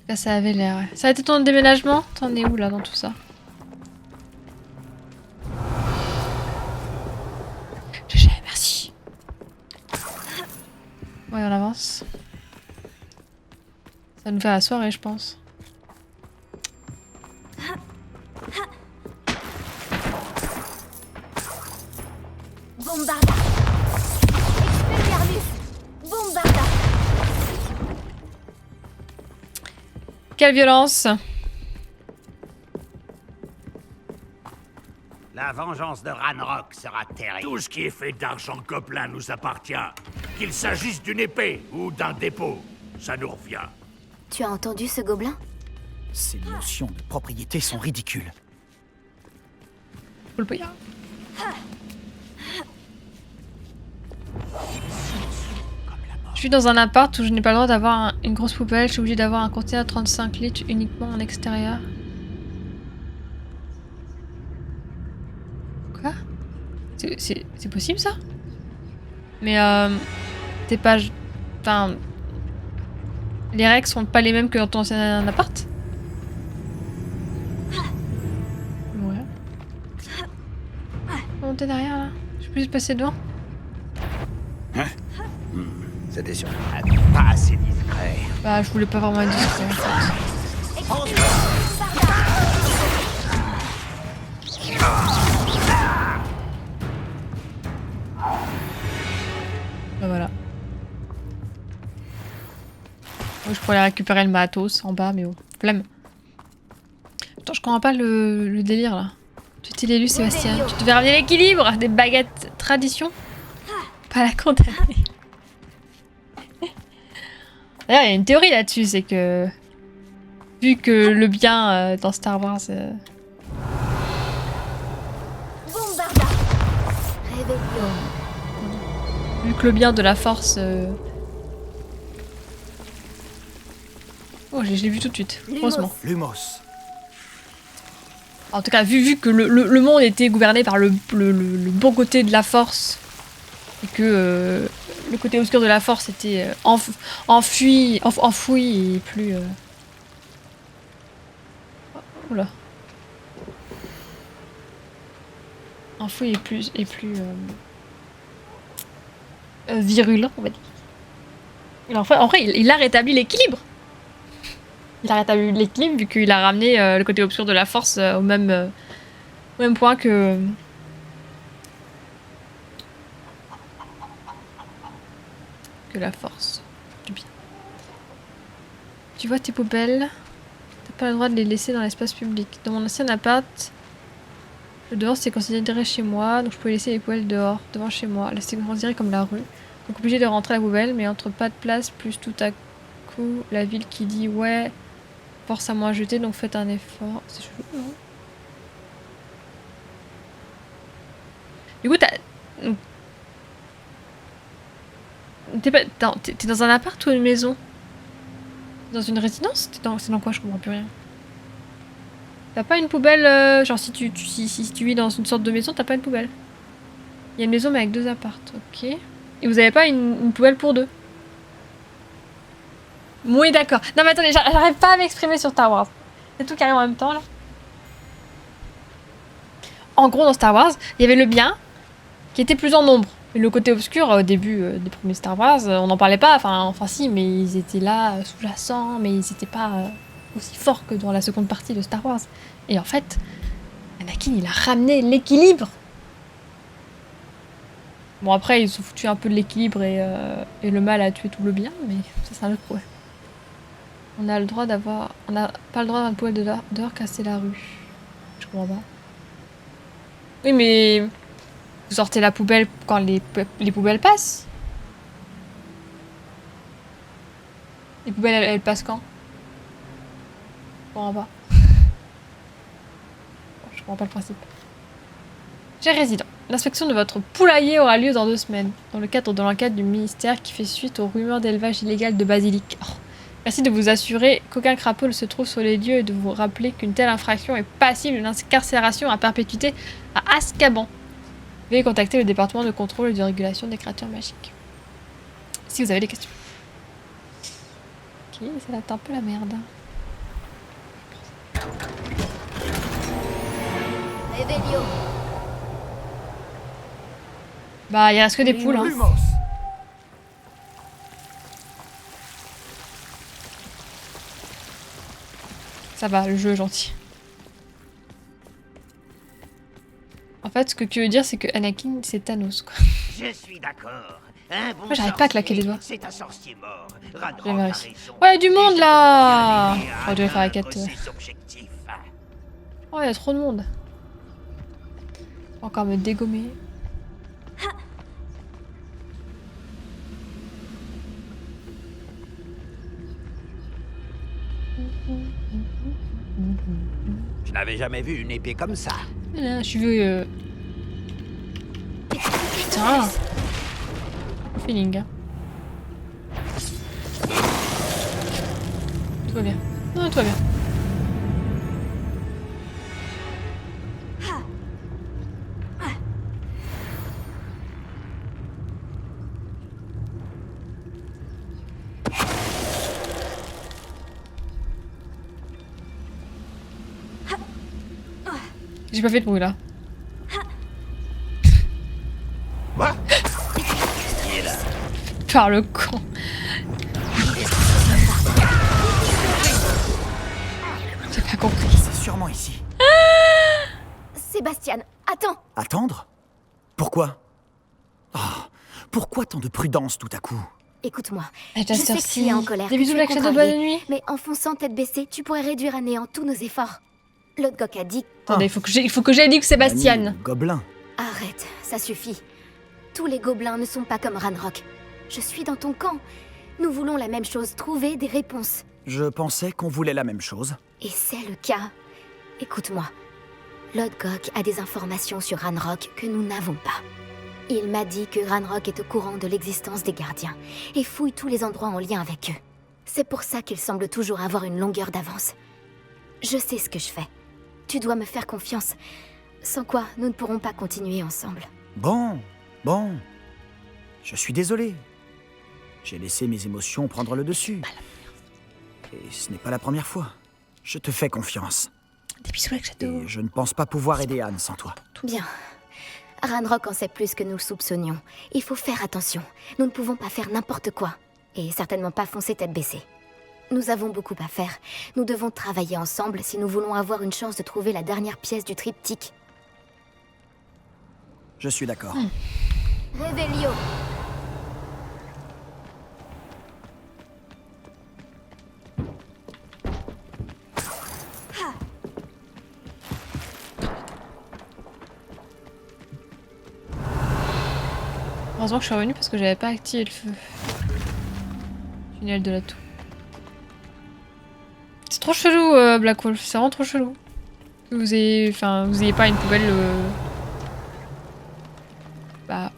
Là, ça avait l'air, ouais. Ça a été ton déménagement? T'en es où là dans tout ça? GG, merci. Ouais, on avance. Ça nous fait la soirée, je pense. Bombarda. Expelliarmus. Bombarda. Quelle violence! La vengeance de Ranrock sera terrible. Tout ce qui est fait d'argent gobelin nous appartient. Qu'il s'agisse d'une épée ou d'un dépôt, ça nous revient. Tu as entendu ce gobelin? Ces notions de propriété sont ridicules. Faut le payer. Je suis dans un appart où je n'ai pas le droit d'avoir une grosse poubelle. Je suis obligée d'avoir un conteneur 35 litres uniquement en extérieur. Quoi? C'est possible ça? Mais t'es pas... Enfin... Les règles sont pas les mêmes que dans ton ancien appart? Ouais. Monter derrière là. Je peux juste passer devant. C'était sûr. Pas assez discret. Bah je voulais pas vraiment être discret en fait. Bah voilà. Moi, je pourrais récupérer le matos en bas, mais oh, flemme. Attends, je comprends pas le délire là. Tu t'es l'élu, Sébastien. Tu devais ramener l'équilibre des baguettes tradition. Pas la condamner. D'ailleurs, il y a une théorie là-dessus, c'est que... Vu que le bien dans Star Wars... Bombarda. Réveillon. Vu que le bien de la force... Oh, je l'ai vu tout de suite, heureusement. Lumos. En tout cas, vu que le monde était gouverné par le bon côté de la force, et que le côté obscur de la force était enfoui et plus... Oula. Enfoui et plus virulent, on va dire. Alors, en vrai, il a rétabli l'équilibre. Il a rétabli l'équilibre vu qu'il a ramené le côté obscur de la force au même point que... la force du bien. Tu vois tes poubelles, t'as pas le droit de les laisser dans l'espace public. Dans mon ancien appart, le dehors c'est considéré chez moi, donc je pouvais laisser les poubelles dehors, devant chez moi. Là c'est considéré comme la rue. Donc obligé de rentrer à la poubelle, mais entre pas de place, plus tout à coup la ville qui dit ouais, force à moi à jeter, donc faites un effort. C'est chelou, non? Du coup, t'es dans un appart ou une maison? Dans une résidence? C'est dans quoi? Je comprends plus rien. T'as pas une poubelle, genre si tu vis dans une sorte de maison, t'as pas une poubelle. Il y a une maison mais avec 2 apparts, ok. Et vous avez pas une poubelle pour 2? Oui, d'accord. Non mais attendez, j'arrive pas à m'exprimer sur Star Wars. C'est tout qui arrive en même temps là. En gros, dans Star Wars, il y avait le bien qui était plus en nombre. Et le côté obscur, au début des premiers Star Wars, on n'en parlait pas. Enfin si, mais ils étaient là, sous-jacents, mais ils étaient pas aussi forts que dans la seconde partie de Star Wars. Et en fait, Anakin, il a ramené l'équilibre. Bon, après, ils se sont foutus un peu de l'équilibre et le mal a tué tout le bien, mais ça, c'est un autre problème. On a le droit d'avoir... On n'a pas le droit d'avoir une poubelle dehors casser la rue. Je comprends pas. Oui, mais... Vous sortez la poubelle quand les poubelles passent. Les poubelles, elles passent quand? Je comprends pas. Je comprends pas le principe. Cher résident, l'inspection de votre poulailler aura lieu dans 2 semaines, dans le cadre de l'enquête du ministère qui fait suite aux rumeurs d'élevage illégal de basilic. Oh. Merci de vous assurer qu'aucun crapaud ne se trouve sur les lieux et de vous rappeler qu'une telle infraction est passible d'une incarcération à perpétuité à Azkaban. Veuillez contacter le département de contrôle et de régulation des créatures magiques. Si vous avez des questions. Ok, ça va être un peu la merde. Réveillon. Bah, il reste que des poules, hein. Lumos. Ça va, le jeu est gentil. En fait, ce que tu veux dire, c'est que Anakin, c'est Thanos, quoi. Je suis d'accord. Un bon Moi, j'arrive pas à claquer les doigts. C'est un sorcier mort. J'ai jamais réussi. Ouais, y a du monde, là. On devait faire la quête. Oh, il y a trop de monde. Encore me dégommer. Je n'avais jamais vu une épée comme ça. Là, je suis Putain. Feeling. Hein. Tout va bien. Non, tout va bien. J'ai pas fait de bruit là. Quoi? Par le con. J'ai pas compris. C'est sûrement ici. Sébastien, attends. Attendre? Pourquoi? Ah, pourquoi tant de prudence tout à coup? Écoute-moi. Ah, Je sais que tu es en colère. Des que bisous, tu es Black Shadow, contrarié, bonne nuit. Mais en fonçant tête baissée, tu pourrais réduire à néant tous nos efforts. Lodgok a dit... Attendez, il faut que j'aille dire que Sébastien. Ami, gobelin. Arrête, ça suffit. Tous les gobelins ne sont pas comme Ranrock. Je suis dans ton camp. Nous voulons la même chose, trouver des réponses. Je pensais qu'on voulait la même chose. Et c'est le cas. Écoute-moi. Lodgok a des informations sur Ranrock que nous n'avons pas. Il m'a dit que Ranrock est au courant de l'existence des gardiens et fouille tous les endroits en lien avec eux. C'est pour ça qu'il semble toujours avoir une longueur d'avance. Je sais ce que je fais. Tu dois me faire confiance. Sans quoi, nous ne pourrons pas continuer ensemble. Bon. Je suis désolé. J'ai laissé mes émotions prendre le dessus. Et ce n'est pas la première fois. Je te fais confiance. Des bisous, Black Shadow. Et je ne pense pas pouvoir aider Anne sans toi. Bien. Ranrock en sait plus que nous le soupçonnions. Il faut faire attention. Nous ne pouvons pas faire n'importe quoi. Et certainement pas foncer tête baissée. Nous avons beaucoup à faire. Nous devons travailler ensemble si nous voulons avoir une chance de trouver la dernière pièce du triptyque. Je suis d'accord. Revelio. Heureusement que je suis revenue parce que j'avais pas activé le feu. Tunnel de la toux. C'est trop chelou, Black Wolf. C'est vraiment trop chelou. Que vous ayez pas une poubelle... Bah...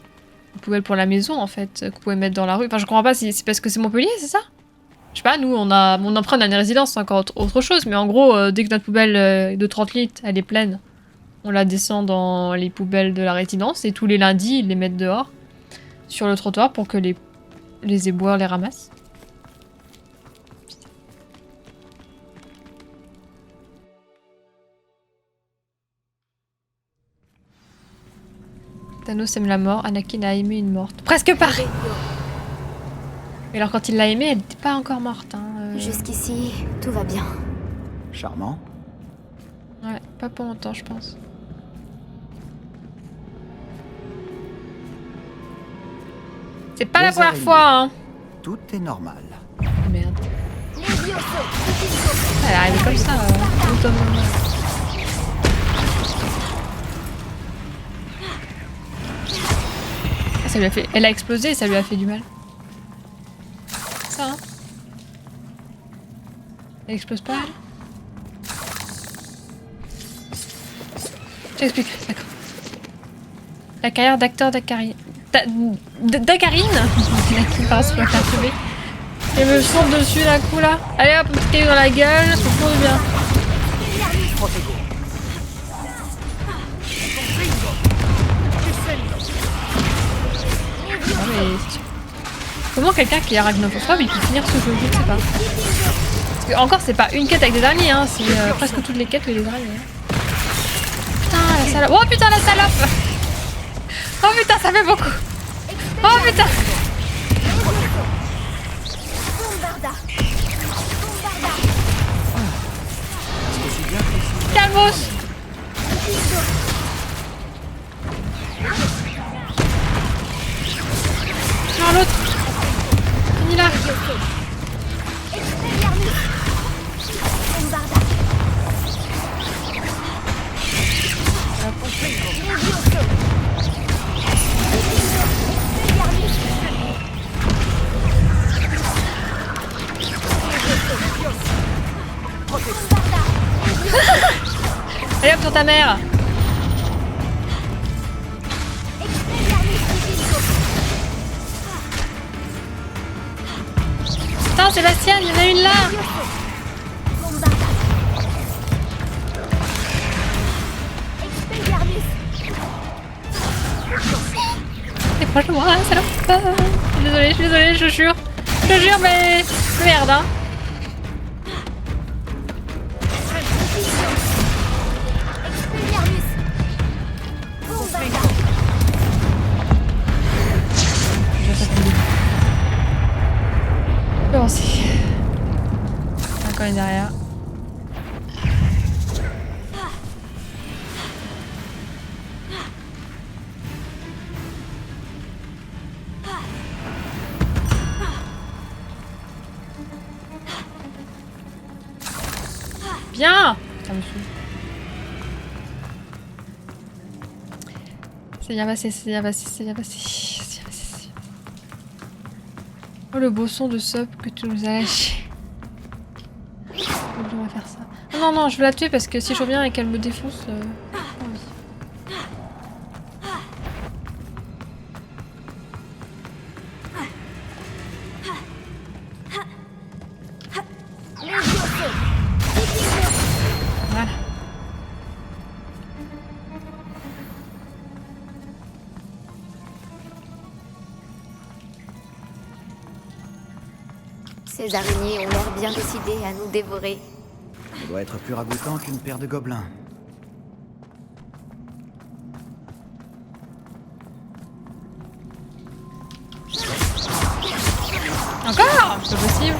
Une poubelle pour la maison, en fait, que vous pouvez mettre dans la rue. Enfin, je comprends pas si c'est parce que c'est Montpellier, c'est ça? Je sais pas, nous, on emprunte à une résidence, c'est encore autre chose. Mais en gros, dès que notre poubelle de 30 litres, elle est pleine, on la descend dans les poubelles de la résidence. Et tous les lundis, ils les mettent dehors, sur le trottoir, pour que les éboueurs les ramassent. Thanos aime la mort, Anakin a aimé une morte. Presque pareil! Mais alors quand il l'a aimée, elle n'était pas encore morte. Hein, Jusqu'ici, tout va bien. Charmant. Ouais, pas pour longtemps, je pense. C'est pas la Les première araignées. fois, hein! Tout est normal. Merde. Elle est arrivée comme ça, tout au moment. Ah, ça lui a fait... Elle a explosé et ça lui a fait du mal. Ça, hein? Elle explose pas, elle? Je t'explique, d'accord. La carrière d'acteur d'Akarine. D'Akarine qui passe pour la faire tomber. Et me fonce dessus d'un coup là. Allez hop, un petit caillou dans la gueule, c'est pour du bien. Non mais... Comment quelqu'un qui est arachnophobe il peut finir ce jeu? Je ne sais pas. Parce que encore c'est pas une quête avec des araignées, hein, c'est presque toutes les quêtes avec des araignées. Putain la salope. Oh putain la salope. Oh putain ça fait beaucoup. Oh putain. Calmos. Non l'autre. Fini là. Allez hop sur ta mère. Putain Sébastien, il y en a une là. T'es proche de moi, salope. Je suis désolée, je jure. Je jure, mais... Merde, hein. quand il est derrière. Bien. Ça me saoule. C'est bien passé, c'est bien passé, c'est bien passé, c'est bien passé. Oh le beau son de sub que tu nous as lâché. On va faire ça. Oh, non, non, je veux la tuer parce que si je reviens et qu'elle me défonce... pas envie. Voilà. Ces araignées ont l'air bien décidées à nous dévorer. Ça doit être plus ragoûtant qu'une paire de gobelins. Encore? C'est pas possible.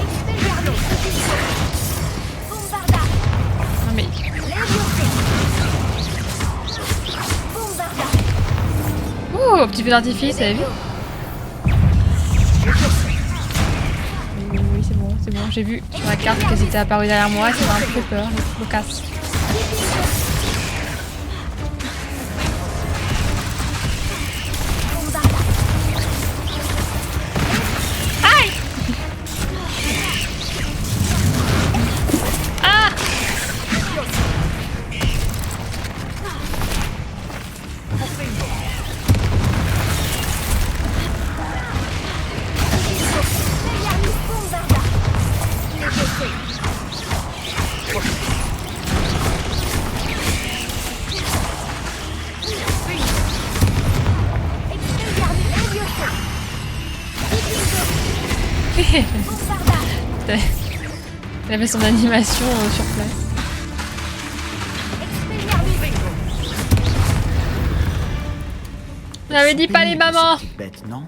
Non mais... Oh, petit feu d'artifice, vous avez vu? Oui, c'est bon, j'ai vu sur la carte qu'elles étaient apparues derrière moi, ça m'a un peu peur, je me casse. Aïe! Ah! Elle avait son animation sur place. On avait dit pas les mamans! Bête, non?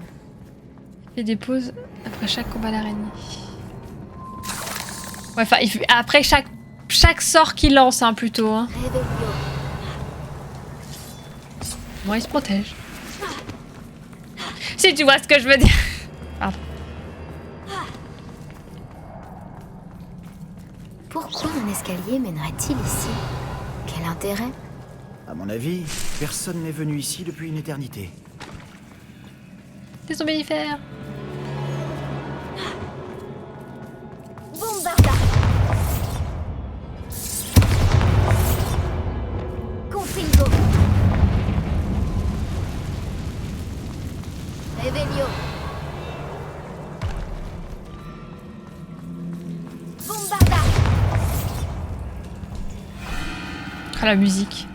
Et des pauses après chaque combat d'araignée. Ouais, enfin, après chaque sort qu'il lance, hein, plutôt. Hein. Moi, il se protège. Si tu vois ce que je veux dire. Pardon. Pourquoi un escalier mènerait-il ici? Quel intérêt? À mon avis, personne n'est venu ici depuis une éternité. Des sombellifères. Bombarda. Confringo. Revelio. Bombarda. Ah, la musique.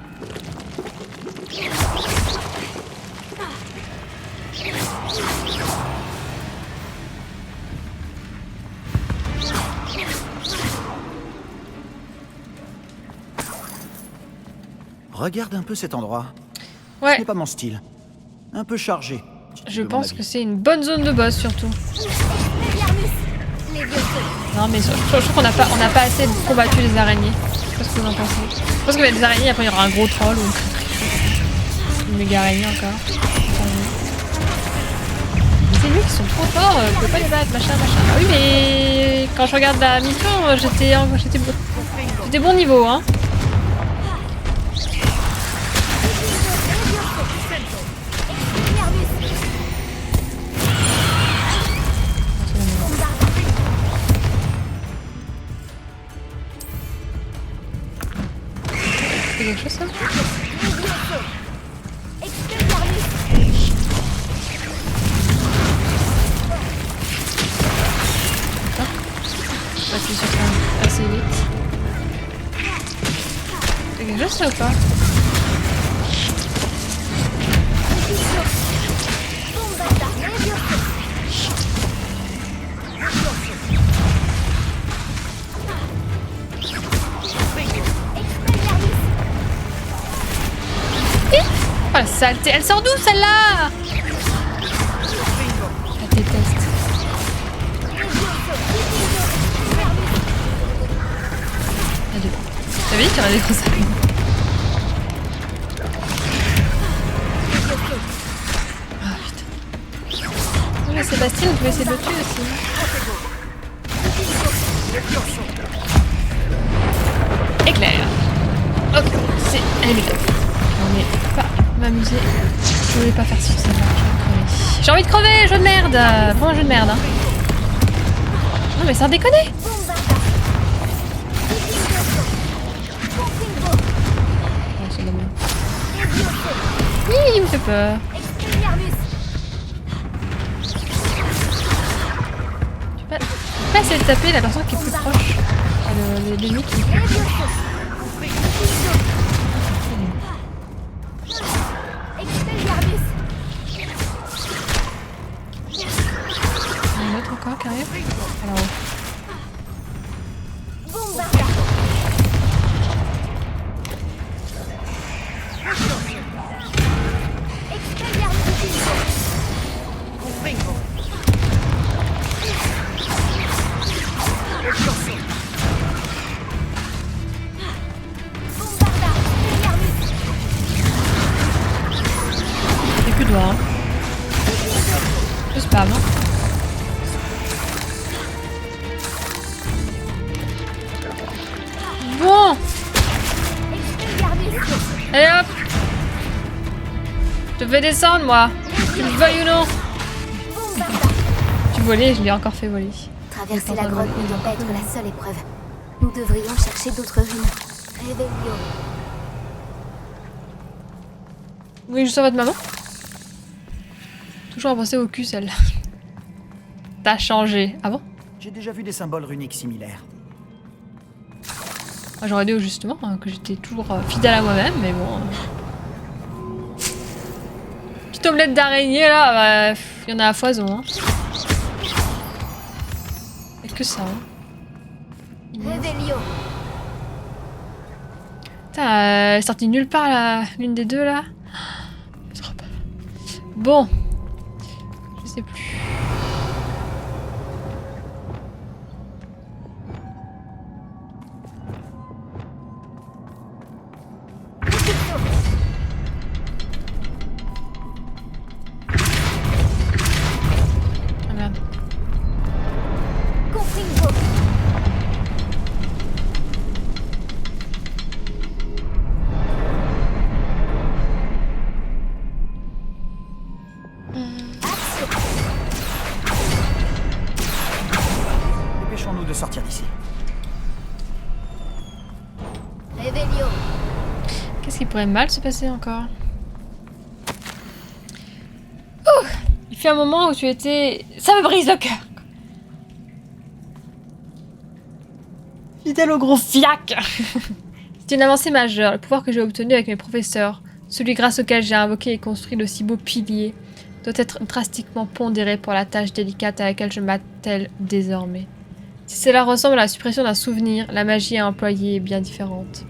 Regarde un peu cet endroit. Ce Ouais, n'est pas mon style. Un peu chargé. si tu je veux mon pense avis. que c'est une bonne zone de boss surtout. Non mais je trouve qu'on n'a pas assez combattu les araignées. Je sais pas ce que vous en pensez. Je pense qu'il y a des araignées, après il y aura un gros troll ou une méga araignée encore. C'est lui qui sont trop forts, on peut pas les battre, machin. Ah oui mais quand je regarde la mission, j'étais bon niveau hein. C'est quelque chose ça? Passer sur ça assez vite. C'est quelque chose ça ou pas? Oh la saleté, elle sort d'où celle-là? Je la déteste. Elle dépend. T'avais dit qu'il y aurait des grosses araignées. Ah putain. Non mais Sébastien, vous pouvez essayer de le tuer aussi. Éclair. Ok, c'est... Elle est méthode. Non mais pas m'amuser. Je voulais pas faire sur celle-là. J'ai envie de crever, jeu de merde. Vraiment un jeu de merde. Hein. Non mais sans déconner. Oh, c'est de la merde. Il me fait peur. Tu peux pas essayer de taper la personne qui est plus proche. L'ennemi qui est plus proche. Un autre encore qui arrive. Alors. J'ai plus de doigts. Hein. Je spam. Hein. Bon. Allez hop. Je te fais descendre moi. Tu le veuilles ou non. Tu volais, je l'ai encore fait voler. Traverser la grotte ne doit pas être la seule épreuve. Nous devrions chercher d'autres ruines. Réveillon. Vous voulez juste votre maman? Toujours à penser au cul celle-là. T'as changé. Ah bon? J'ai déjà vu des symboles runiques similaires. Ah, j'aurais dit justement hein, que j'étais toujours fidèle à moi-même, mais bon. Petite omelette d'araignée là, il y en a à foison. Hein. Et que ça. Hein. Réveillon. Putain, elle est sortie nulle part là, l'une des deux là. Bon. Je sais plus. Ah merde. Confringo. Dépêchons-nous de sortir d'ici. Réveillon. Qu'est-ce qui pourrait mal se passer encore? Ouh, il fait un moment où tu étais... Ça me brise le cœur. Fidèle au gros fiac. C'est une avancée majeure, le pouvoir que j'ai obtenu avec mes professeurs, celui grâce auquel j'ai invoqué et construit de si beaux piliers, doit être drastiquement pondéré pour la tâche délicate à laquelle je m'attelle désormais. Si cela ressemble à la suppression d'un souvenir, la magie à employer est bien différente.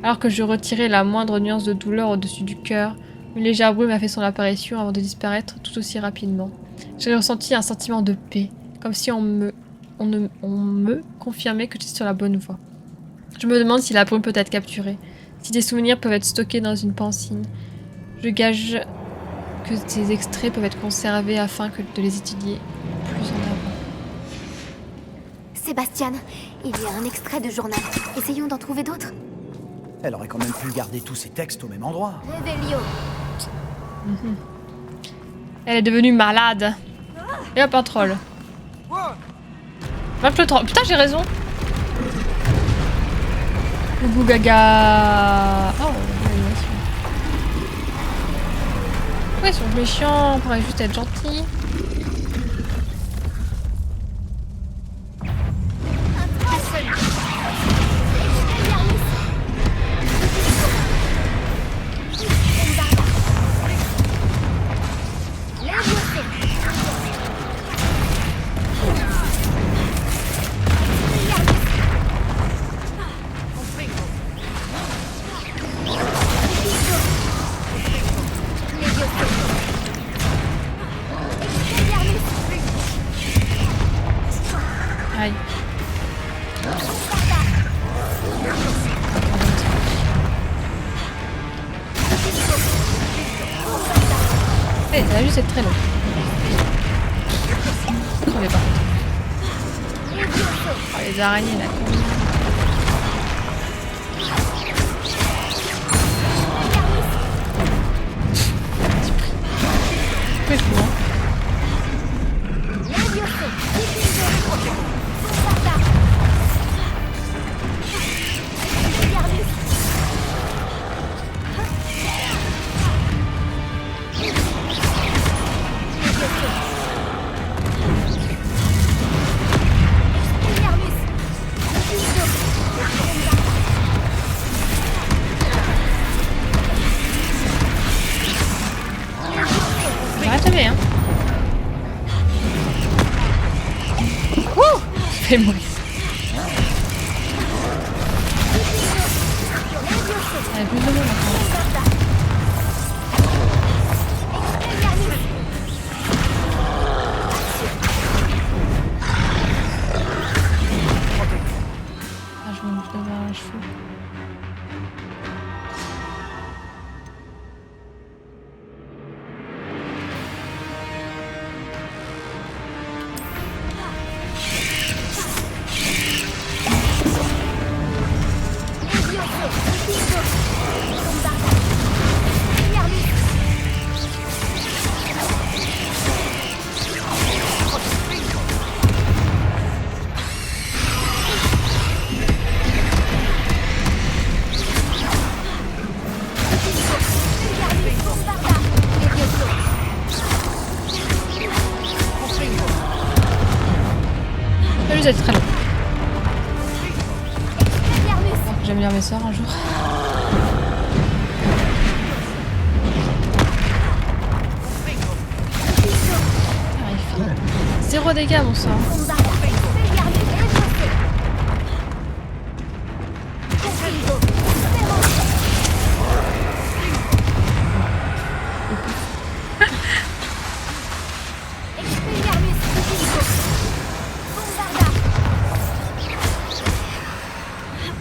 Alors que je retirais la moindre nuance de douleur au-dessus du cœur, une légère brume a fait son apparition avant de disparaître tout aussi rapidement. J'ai ressenti un sentiment de paix, comme si on me confirmait que j'étais sur la bonne voie. Je me demande si la brume peut être capturée, si des souvenirs peuvent être stockés dans une pancine. Je gage que ces extraits peuvent être conservés afin de les étudier plus en avant. Sébastien, il y a un extrait de journal. Essayons d'en trouver d'autres. Elle aurait quand même pu garder tous ces textes au même endroit. Réveillon. Elle est devenue malade. Et hop, un troll. Hop, le troll. Putain, j'ai raison. Gougou gaga. Oh, ouais, ils sont méchants. On pourrait juste être gentils. Oui, ça va juste être très long. Crevez pas. Oh, les araignées là. Petit prix. Hein. J'arrête jamais, hein. Wouh! Fais-moi. Il y a plus de monde maintenant. Ah, je vais avoir un cheveu. Ça va juste être très long. J'aime lire mes sorts un jour. Ah, il fait 0 dégâts mon sort.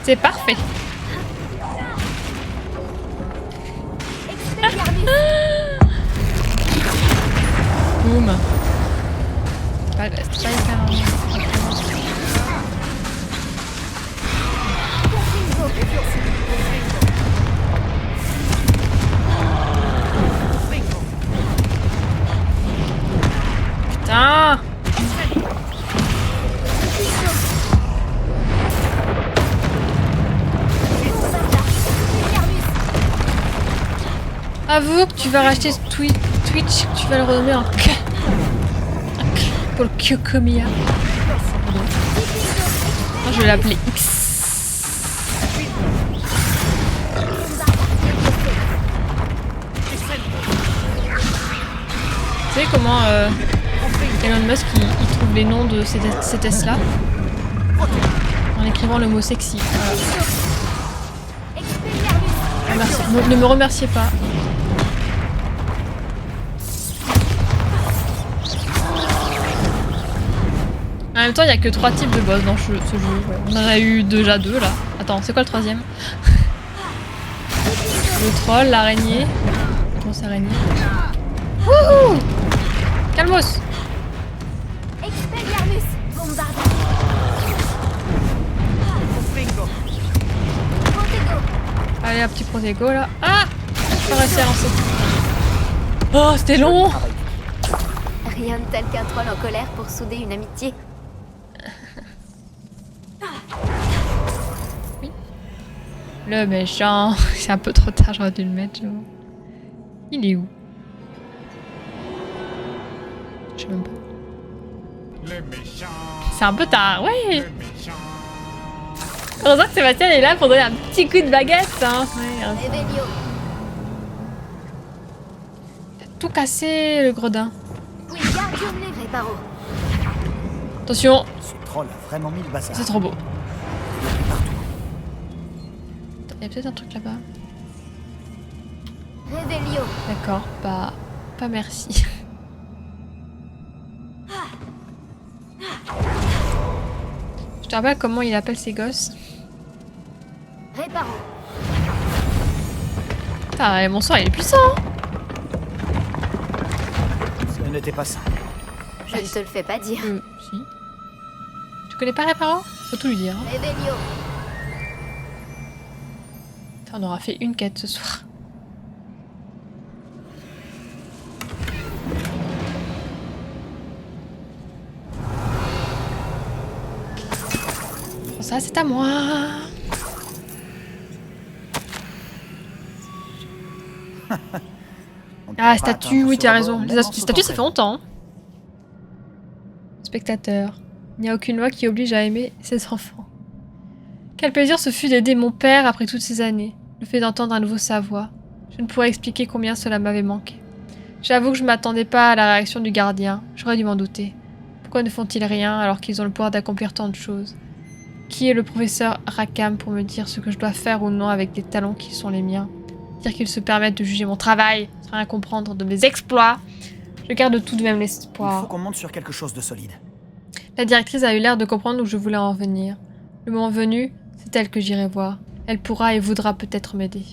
C'est parfait. Boum. C'est pas hyper... Putain. Avoue que tu vas racheter Twitch, que tu vas le renommer en K. Pour le Kyokomiya. Non, je vais l'appeler X. Tu sais comment Elon Musk il trouve les noms de ces tests là en écrivant le mot sexy. Merci. Ne me remerciez pas. En même temps, il n'y a que 3 types de boss dans ce jeu. Ouais. On en a eu déjà 2 là. Attends, c'est quoi le 3e? Le troll, l'araignée. Grosse araignée. Wouhou! Calmos! Allez, un petit protego là. Ah! J'ai pas réussi à lancer. Oh, c'était long! Rien de tel qu'un troll en colère pour souder une amitié. Oui. Le méchant. C'est un peu trop tard, j'aurais dû le mettre. Il est où? Je sais même pas. C'est un peu tard, ouais! Heureusement que Sébastien est là pour donner un petit coup de baguette, hein. Ouais, hein. T'as tout cassé, le gredin. Attention! Ce troll a vraiment mis le bazar. C'est trop beau. Il y a peut-être un truc là-bas. D'accord, pas merci. Je te rappelle comment il appelle ses gosses. Putain, mon sort il est puissant. ne n'était pas simple. Je ne te le fais pas dire. Si. Tu connais pas Reparo? Faut tout lui dire. Hein. Revelio. On aura fait une quête ce soir. Bon, ça, c'est à moi. On ne Ah, pourra pas statue, atteindre oui, ce tu as rebord, raison. même Les en statues, sautant ça fait près. longtemps. Hein. Spectateur. Il n'y a aucune loi qui oblige à aimer ses enfants. Quel plaisir ce fut d'aider mon père après toutes ces années. Le fait d'entendre à nouveau sa voix. Je ne pourrais expliquer combien cela m'avait manqué. J'avoue que je ne m'attendais pas à la réaction du gardien. J'aurais dû m'en douter. Pourquoi ne font-ils rien alors qu'ils ont le pouvoir d'accomplir tant de choses? Qui est le professeur Rackham pour me dire ce que je dois faire ou non avec des talents qui sont les miens? Dire qu'ils se permettent de juger mon travail sans rien comprendre de mes exploits. Je garde tout de même Il l'espoir. faut qu'on monte sur quelque chose de solide. La directrice a eu l'air de comprendre où je voulais en venir. Le moment venu, c'est elle que j'irai voir. Elle pourra et voudra peut-être m'aider.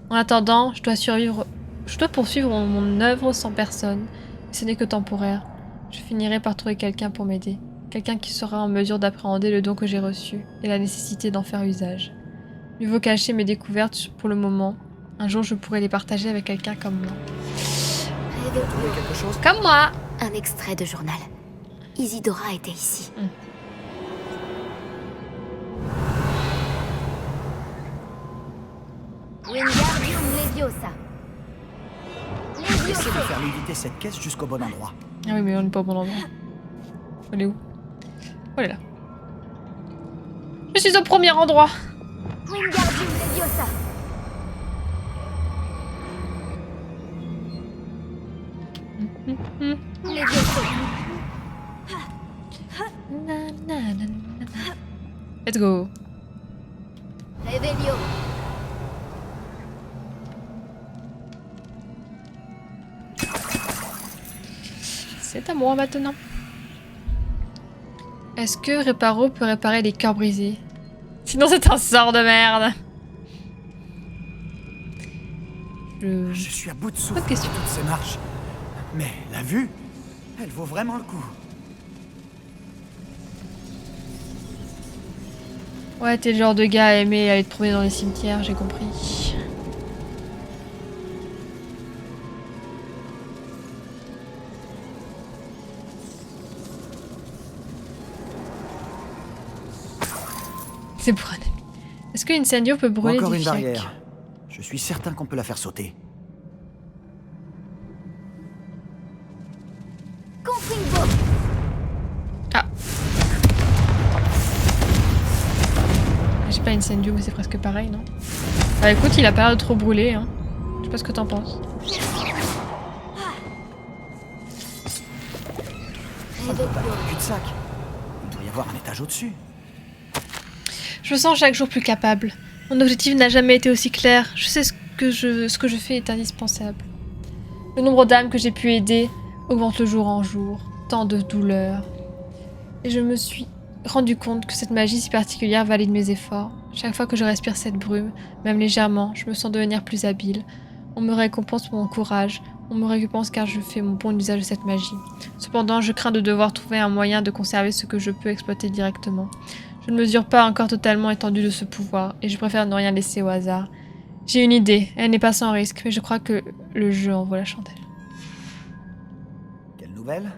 En attendant, je dois poursuivre mon œuvre sans personne. Et ce n'est que temporaire. Je finirai par trouver quelqu'un pour m'aider. Quelqu'un qui sera en mesure d'appréhender le don que j'ai reçu et la nécessité d'en faire usage. Mieux vaut cacher mes découvertes pour le moment. Un jour, je pourrai les partager avec quelqu'un comme moi. Trouver quelque chose? Comme moi! Un extrait de journal. Isidora était ici. Wingardium Leviosa. Essayez de Leviosa. faire léviter cette caisse jusqu'au bon endroit. Ah oui, mais on n'est pas au bon endroit. Elle est où? Oh, elle est là. Je suis au premier endroit! Wingardium Leviosa. Leviosa. Let's go. Revelio. C'est à moi maintenant. Est-ce que Reparo peut réparer les cœurs brisés? Sinon c'est un sort de merde. Je suis à bout de souffle Bonne question. toutes ces marches. Mais la vue, elle vaut vraiment le coup. Ouais, t'es le genre de gars à aimer aller te promener dans les cimetières, j'ai compris. C'est pour un ami. Est-ce que Incendio peut brûler Encore des une fiacs? barrière. Je suis certain qu'on peut la faire sauter. Confringo. Ah. J'ai pas Incendio, mais c'est presque pareil, non? Bah écoute, il a pas l'air de trop brûler, hein. Je sais pas ce que t'en penses. Cul-de-sac. Il doit y avoir un étage au-dessus. Je me sens chaque jour plus capable. Mon objectif n'a jamais été aussi clair. Je sais ce que je fais est indispensable. Le nombre d'âmes que j'ai pu aider augmente de jour en jour. Tant de douleurs. Et je me suis rendu compte que cette magie si particulière valide mes efforts. Chaque fois que je respire cette brume, même légèrement, je me sens devenir plus habile. On me récompense pour mon courage. On me récompense car je fais mon bon usage de cette magie. Cependant, je crains de devoir trouver un moyen de conserver ce que je peux exploiter directement. Je ne mesure pas encore totalement l'étendue de ce pouvoir, et je préfère ne rien laisser au hasard. J'ai une idée, elle n'est pas sans risque, mais je crois que le jeu en vaut la chandelle. Quelle nouvelle?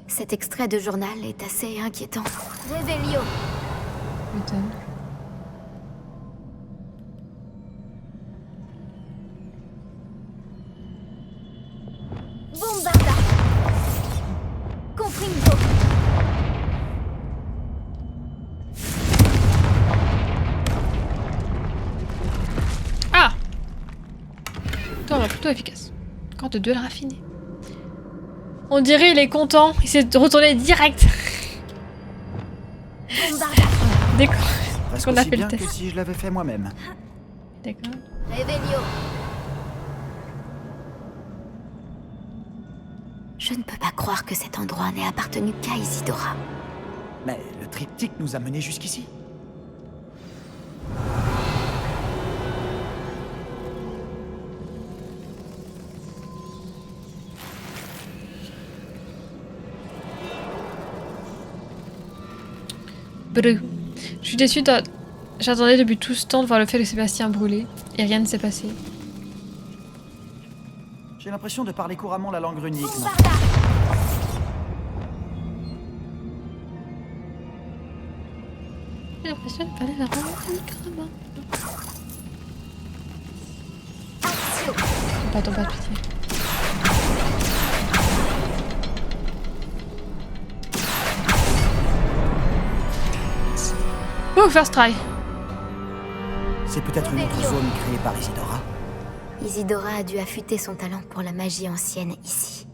Cet extrait de journal est assez inquiétant. Revelio. M'étonne. Bombarda. Confringo. Ah! Toi, plutôt efficace. Corps de duel raffiné. On dirait il est content, il s'est retourné direct. Bombarda. Dès qu'on Presque qu'on a aussi fait le bien que test. si je l'avais fait moi-même. D'accord. Revelio. Je ne peux pas croire que cet endroit n'ait appartenu qu'à Isidora. Mais le triptyque nous a menés jusqu'ici. Brû. Je suis déçue. J'attendais depuis tout ce temps de voir le fait de Sébastien brûler. Et rien ne s'est passé. J'ai l'impression de parler couramment la langue runique. non? J'ai l'impression de parler la langue couramment. Tombe pas de pitié. Oh, first try. C'est peut-être une autre zone créée par Isidora. Isidora a dû affûter son talent pour la magie ancienne ici.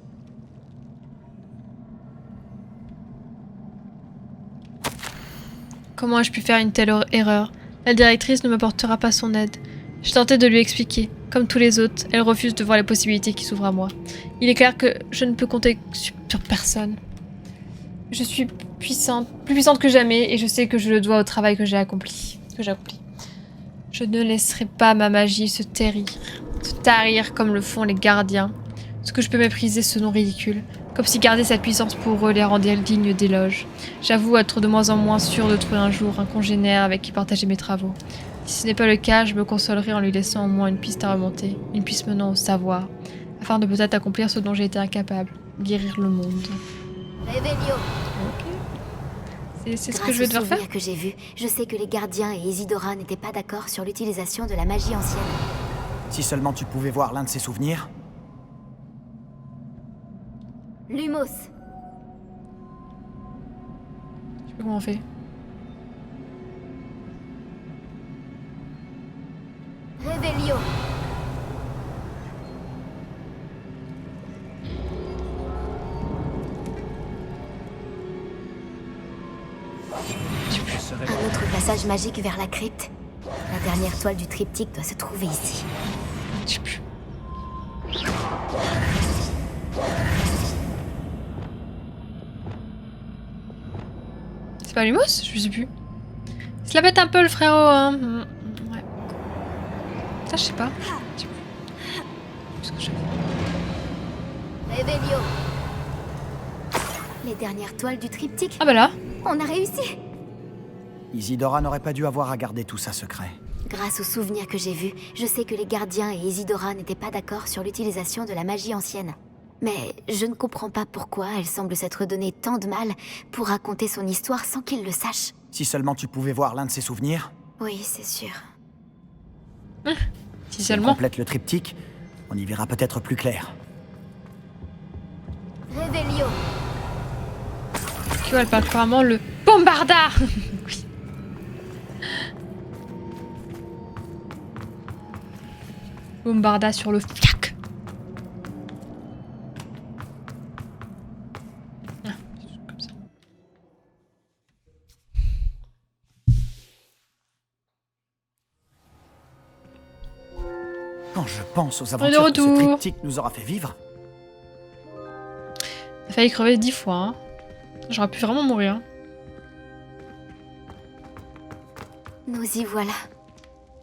Comment ai-je pu faire une telle erreur? La directrice ne m'apportera pas son aide. J'ai tenté de lui expliquer. Comme tous les autres, elle refuse de voir les possibilités qui s'ouvrent à moi. Il est clair que je ne peux compter sur personne. Je suis puissante, plus puissante que jamais, et je sais que je le dois au travail que j'ai accompli. Je ne laisserai pas ma magie se tarir comme le font les gardiens. Ce que je peux mépriser ce nom ridicule. Comme si garder cette puissance pour eux les rendait dignes d'éloges. J'avoue être de moins en moins sûre de trouver un jour un congénère avec qui partager mes travaux. Si ce n'est pas le cas, je me consolerai en lui laissant au moins une piste à remonter, une piste menant au savoir, afin de peut-être accomplir ce dont j'ai été incapable, guérir le monde. Revelio. C'est ce que je vais devoir faire. Que j'ai vu, je sais que les gardiens et Isidora n'étaient pas d'accord sur l'utilisation de la magie ancienne. Si seulement tu pouvais voir l'un de ses souvenirs. Lumos. Je sais pas comment on fait. Revelio. Un autre passage magique vers la crypte. La dernière toile du triptyque doit se trouver ici. Je sais plus. C'est pas Lumos? Je sais plus. Il se la pète un peu le frérot, hein. Ouais. Ça, je sais pas. Je sais plus. Qu'est-ce que je fais? Revelio. Les dernières toiles du triptyque. Ah bah là. On a réussi! Isidora n'aurait pas dû avoir à garder tout ça secret. Grâce aux souvenirs que j'ai vus, je sais que les gardiens et Isidora n'étaient pas d'accord sur l'utilisation de la magie ancienne. Mais je ne comprends pas pourquoi elle semble s'être donné tant de mal pour raconter son histoire sans qu'il le sache. Si seulement tu pouvais voir l'un de ses souvenirs. Oui, c'est sûr. Si On seulement. complète le triptyque, on y verra peut-être plus clair. Revelio. Tu vois, elle parle couramment le bombardard. Oui. Bombarda sur le fiac. Ah, comme ça. Quand je pense aux est de aventures que ce retour. triptyque nous aura fait vivre, Il a failli crever 10 fois. Hein. J'aurais pu vraiment mourir. Nous y voilà.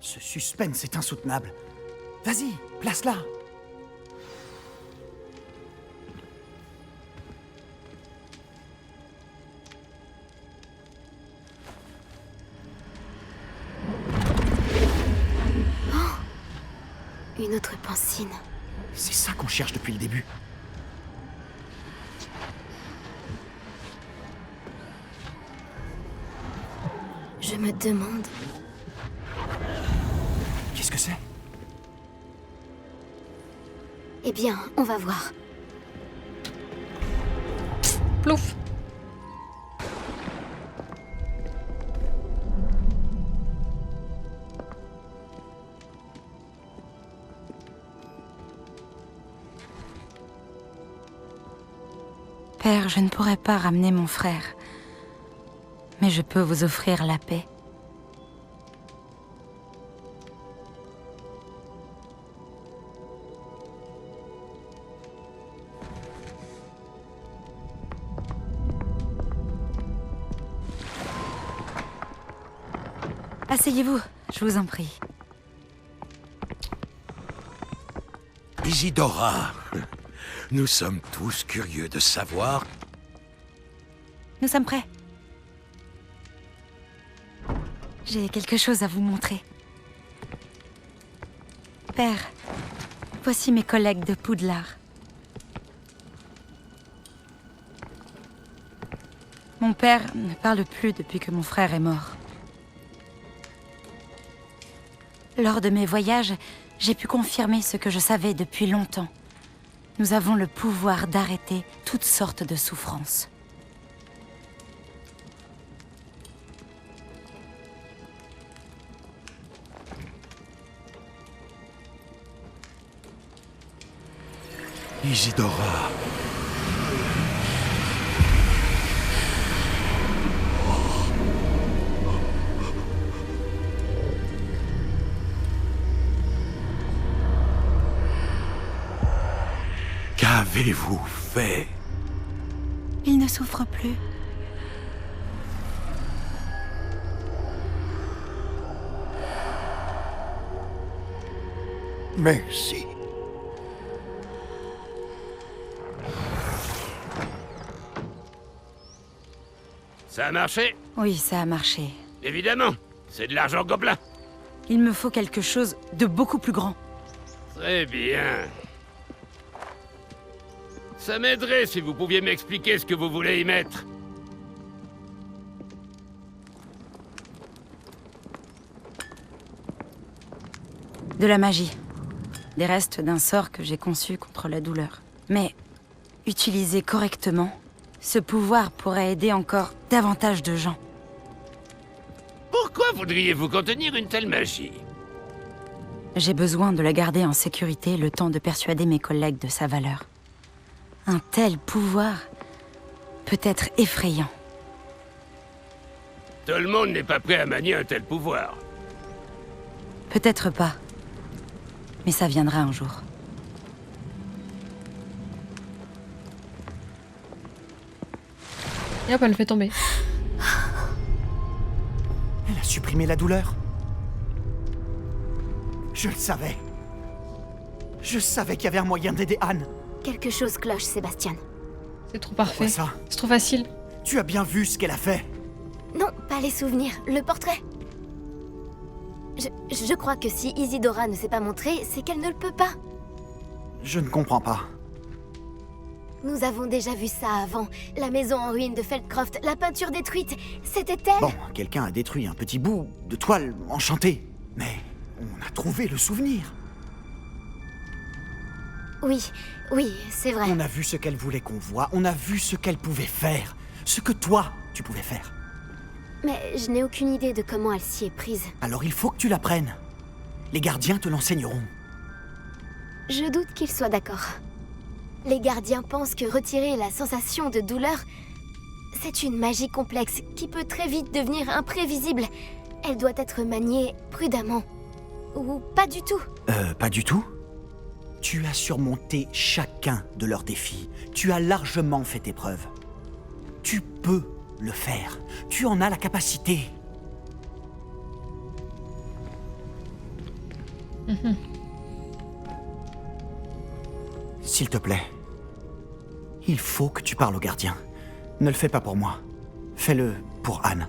ce suspense est insoutenable. Vas-y, place-la. Une autre pancine. C'est ça qu'on cherche depuis le début. Je me demande... Qu'est-ce que c'est? Eh bien, on va voir. Plouf. Père, je ne pourrai pas ramener mon frère. Mais je peux vous offrir la paix. Asseyez-vous, je vous en prie. Isidora, nous sommes tous curieux de savoir. Nous sommes prêts. j'ai quelque chose à vous montrer. Père, voici mes collègues de Poudlard. Mon père ne parle plus depuis que mon frère est mort. Lors de mes voyages, j'ai pu confirmer ce que je savais depuis longtemps. Nous avons le pouvoir d'arrêter toutes sortes de souffrances. Isidora. Qu'avez-vous fait? Il ne souffre plus. Merci. Ça a marché? Oui, ça a marché. Évidemment. C'est de l'argent gobelin. Il me faut quelque chose de beaucoup plus grand. Très bien. Ça m'aiderait si vous pouviez m'expliquer ce que vous voulez y mettre. De la magie. Des restes d'un sort que j'ai conçu contre la douleur. Mais, utilisé correctement, ce pouvoir pourrait aider encore davantage de gens. Pourquoi voudriez-vous contenir une telle magie? J'ai besoin de la garder en sécurité le temps de persuader mes collègues de sa valeur. Un tel pouvoir peut être effrayant. Tout le monde n'est pas prêt à manier un tel pouvoir. Peut-être pas. Mais ça viendra un jour. Et hop, elle le fait tomber. Elle a supprimé la douleur. Je le savais. Je savais qu'il y avait un moyen d'aider Anne. Quelque chose cloche, Sébastien. C'est trop parfait. Pourquoi ça? C'est trop facile. Tu as bien vu ce qu'elle a fait. Non, pas les souvenirs, le portrait. Je crois que si Isidora ne s'est pas montrée, c'est qu'elle ne le peut pas. Je ne comprends pas. Nous avons déjà vu ça avant. La maison en ruine de Feldcroft, la peinture détruite, c'était elle. Bon, quelqu'un a détruit un petit bout de toile enchantée. Mais on a trouvé le souvenir. Oui, oui, c'est vrai. On a vu ce qu'elle voulait qu'on voie. On a vu ce qu'elle pouvait faire. Ce que toi, tu pouvais faire. Mais je n'ai aucune idée de comment elle s'y est prise. Alors il faut que tu l'apprennes. Les gardiens te l'enseigneront. Je doute qu'ils soient d'accord. Les gardiens pensent que retirer la sensation de douleur, c'est une magie complexe qui peut très vite devenir imprévisible. Elle doit être maniée prudemment. Ou pas du tout. Pas du tout? Tu as surmonté chacun de leurs défis. Tu as largement fait tes preuves. Tu peux le faire. Tu en as la capacité. S'il te plaît, il faut que tu parles au gardien. Ne le fais pas pour moi. Fais-le pour Anne.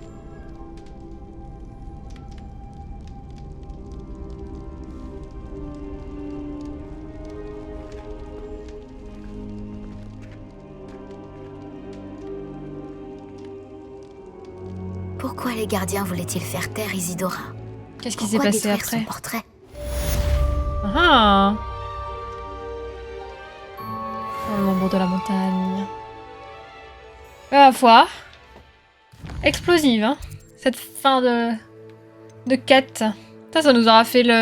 Pourquoi les gardiens voulaient-ils faire taire Isidora? Qu'est-ce qui s'est Pourquoi passé détruire après? son portrait? Ah! Dans le membre de la montagne. Ma foi. Explosive, hein. Cette fin de quête. Ça nous aura fait le...